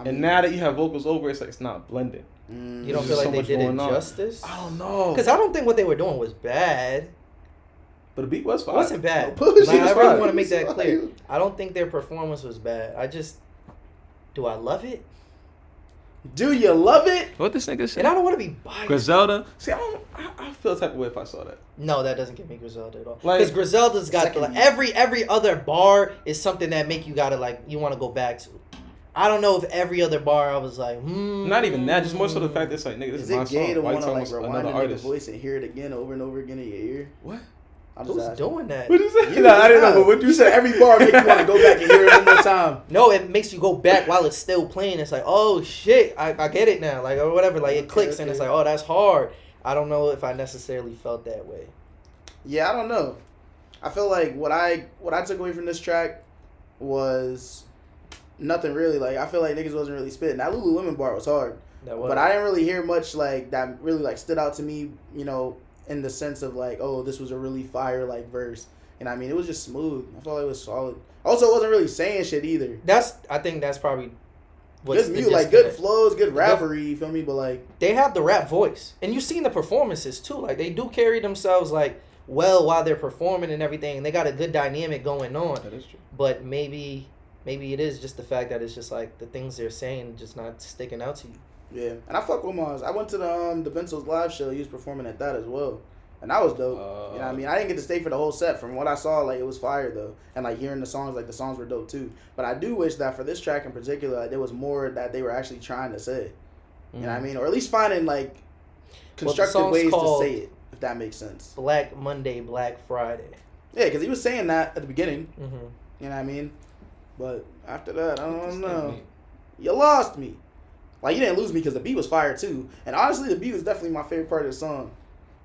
And now that you have vocals over, it's like it's not blending. You don't There's feel like so they much did it going on. justice? I don't know. Because I don't think what they were doing was bad. But the beat was fire. It wasn't bad. No bullshit, Like, I it's really fire. want to make that It's clear. fire. I don't think their performance was bad. Do I love it? Do you love it? What this nigga said? And I don't want to be biased. Griselda. See, I feel the type of way if I saw that. No, that doesn't give me Griselda at all. Like- Because Griselda's got Second like, beat. every other bar is something that make you gotta like you want to go back to. I don't know if every other bar I was like, Not even that. Just more so the fact that it's like, nigga, this Is is my it gay song. to Why you want to talking like about rewind another a nigga's artist? voice and hear it again over and over again in your ear? What? I'm just Who's asking. doing that? What you say? You Nah, I didn't know. know. But what You said every bar make you want to go back and hear it one more time. No, it makes you go back while it's still playing. It's like, oh shit, I get it now, like or whatever. Like it clicks and it's like, oh, that's hard. I don't know if I necessarily felt that way. Yeah, I don't know. I feel like what I took away from this track was nothing really. Like I feel like niggas wasn't really spitting. That Lululemon bar was hard, That was. but I didn't really hear much like that really like stood out to me. You know, in the sense of like, oh, this was a really fire like verse. And I mean, it was just smooth. I felt like it was solid. Also, it wasn't really saying shit either. I think that's probably what's Good the mute, like good disconnect. flows, good rappery. You feel me? But like, They have the rap voice, and you've seen the performances too. Like they do carry themselves like well while they're performing and everything. And they got a good dynamic going on. That is true. But maybe it is just the fact that it's just like the things they're saying just not sticking out to you. yeah. And I fuck with Maz. I went to the Benzo's live show. He was performing at that as well. And that was dope. You know what I mean? I didn't get to stay for the whole set. From what I saw, like, it was fire, though. And, like, hearing the songs, like, the songs were dope, too. But I do wish that for this track in particular, like, there was more that they were actually trying to say. You know what I mean? Or at least finding, like, constructive song's ways to called say it, if that makes sense. Black Monday, Black Friday. Yeah, because he was saying that at the beginning. Mm-hmm. You know what I mean? But after that, I don't know. me. You lost me. Like, you didn't lose me because the beat was fire, too. And honestly, the beat was definitely my favorite part of the song.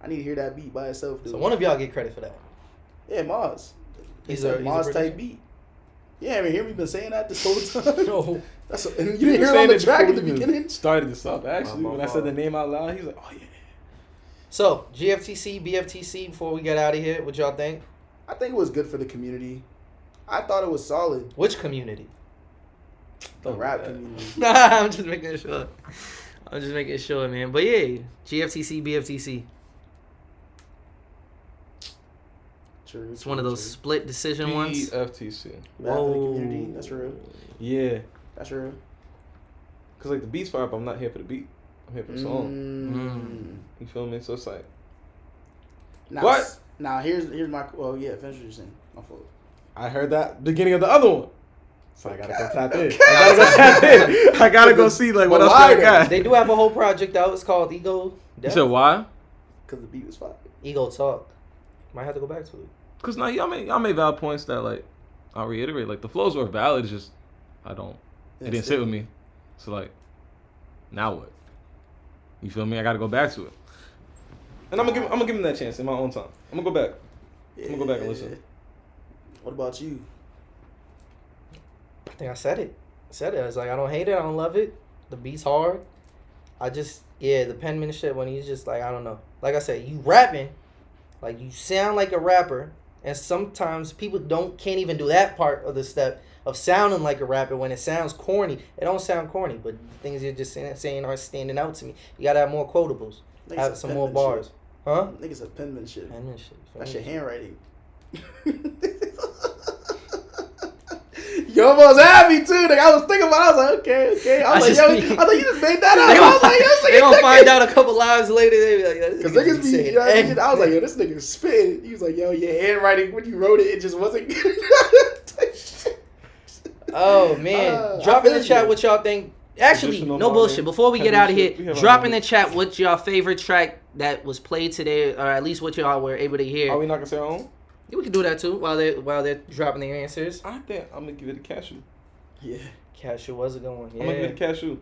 I need to hear that beat by itself, dude. So one of y'all get credit for that. Yeah, Maz. He's a a Maz producer? type beat. Yeah, I mean, hear me been saying that this whole time. No. That's and you didn't hear it on the track at the beginning. Started this up actually. My When I fault. said the name out loud, he was like, "Oh yeah." So GFTC, BFTC. Before we get out of here, what y'all think? I think it was good for the community. I thought it was solid. Which community? The rap community. Nah, I'm just making sure, man. But yeah, GFTC, BFTC. True. It's one of those split decision ones. BFTC. Bad for the community. That's real. Yeah. That's real. Cause like the beat's fire, but I'm not here for the beat. I'm here for the song. You feel me? So it's like. Now, What? Now here's my. Well, yeah. Finish what you're saying. My fault. I heard that beginning of the other one. So I gotta go tap in. I gotta go tap in. I gotta go see like what else I got. They do have a whole project out. It's called Ego. You said why? Because the beat was fire. Ego Talk. Might have to go back to it. Cause now y'all made valid points that like I'll reiterate. Like the flows were valid. It's just I don't. It didn't sit with me. So like, now what? You feel me? I gotta go back to it. And I'm gonna give him that chance in my own time. I'm gonna go back. I'm gonna go back and listen. What about you? I think I said it. I was like, I don't hate it. I don't love it. The beat's hard. The penmanship when he's just like, I don't know. Like I said, you rapping, like you sound like a rapper, and sometimes people can't even do that part of the step of sounding like a rapper when it sounds corny. It don't sound corny, but the things you're just saying are standing out to me. You gotta have more quotables. Have some more bars. Huh? Niggas said penmanship. That's your handwriting. You almost had me too. Like, I was thinking about it. I was like, okay. I was like, I thought you just made that up. I was like, they gonna find out a couple lives later. They be like, because niggas be, you know what I mean? I was like, yo, this nigga's spitting. He was like, yo, your handwriting, when you wrote it, it just wasn't good. Oh, man. Drop in the chat what y'all think. Actually, no bullshit. Before we get out of here, drop in the chat what's your favorite track that was played today, or at least what y'all were able to hear. Are we not gonna say our own? Yeah, we can do that too while they're dropping their answers. I think I'm gonna give it a Cashew. Yeah. Cashew was a good one. Yeah. I'm gonna give it a Cashew.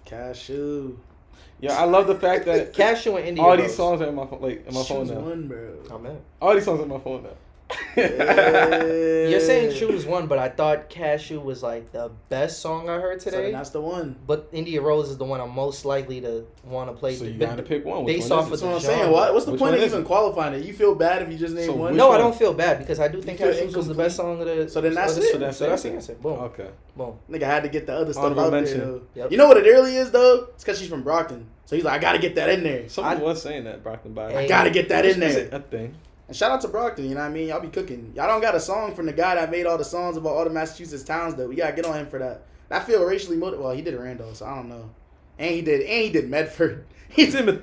Cashew. Yeah, I love the fact that Cashew and India all Rose. these songs are in my phone, in my phone now. One, bro. Oh man. All these songs are in my phone now. You're saying Choose One, but I thought Cashew was like the best song I heard today. So that's the one. But India Rose is the one I'm most likely to want to play. So you gotta pick one. Based off of That's the what I'm genre. saying. What's the Which point one of is even it? qualifying it? You feel bad if you just name So one? No, Which I one? don't feel bad because I do think feel Cashew was the best song of the. So then that's it. So that's the answer. Boom. Okay. Boom. Nigga had to get the other stuff Honorable out mention. there, though. Yep. You know what it really is, though? It's because she's from Brockton. So he's like, I gotta get that in there. Someone was saying that Brockton by. I gotta get that in there. A thing. And shout out to Brockton, you know what I mean? Y'all be cooking. Y'all don't got a song from the guy that made all the songs about all the Massachusetts towns, though. We gotta get on him for that. I feel racially motivated. Well, he did Randolph, so I don't know. And he did Medford. He's in Methuen.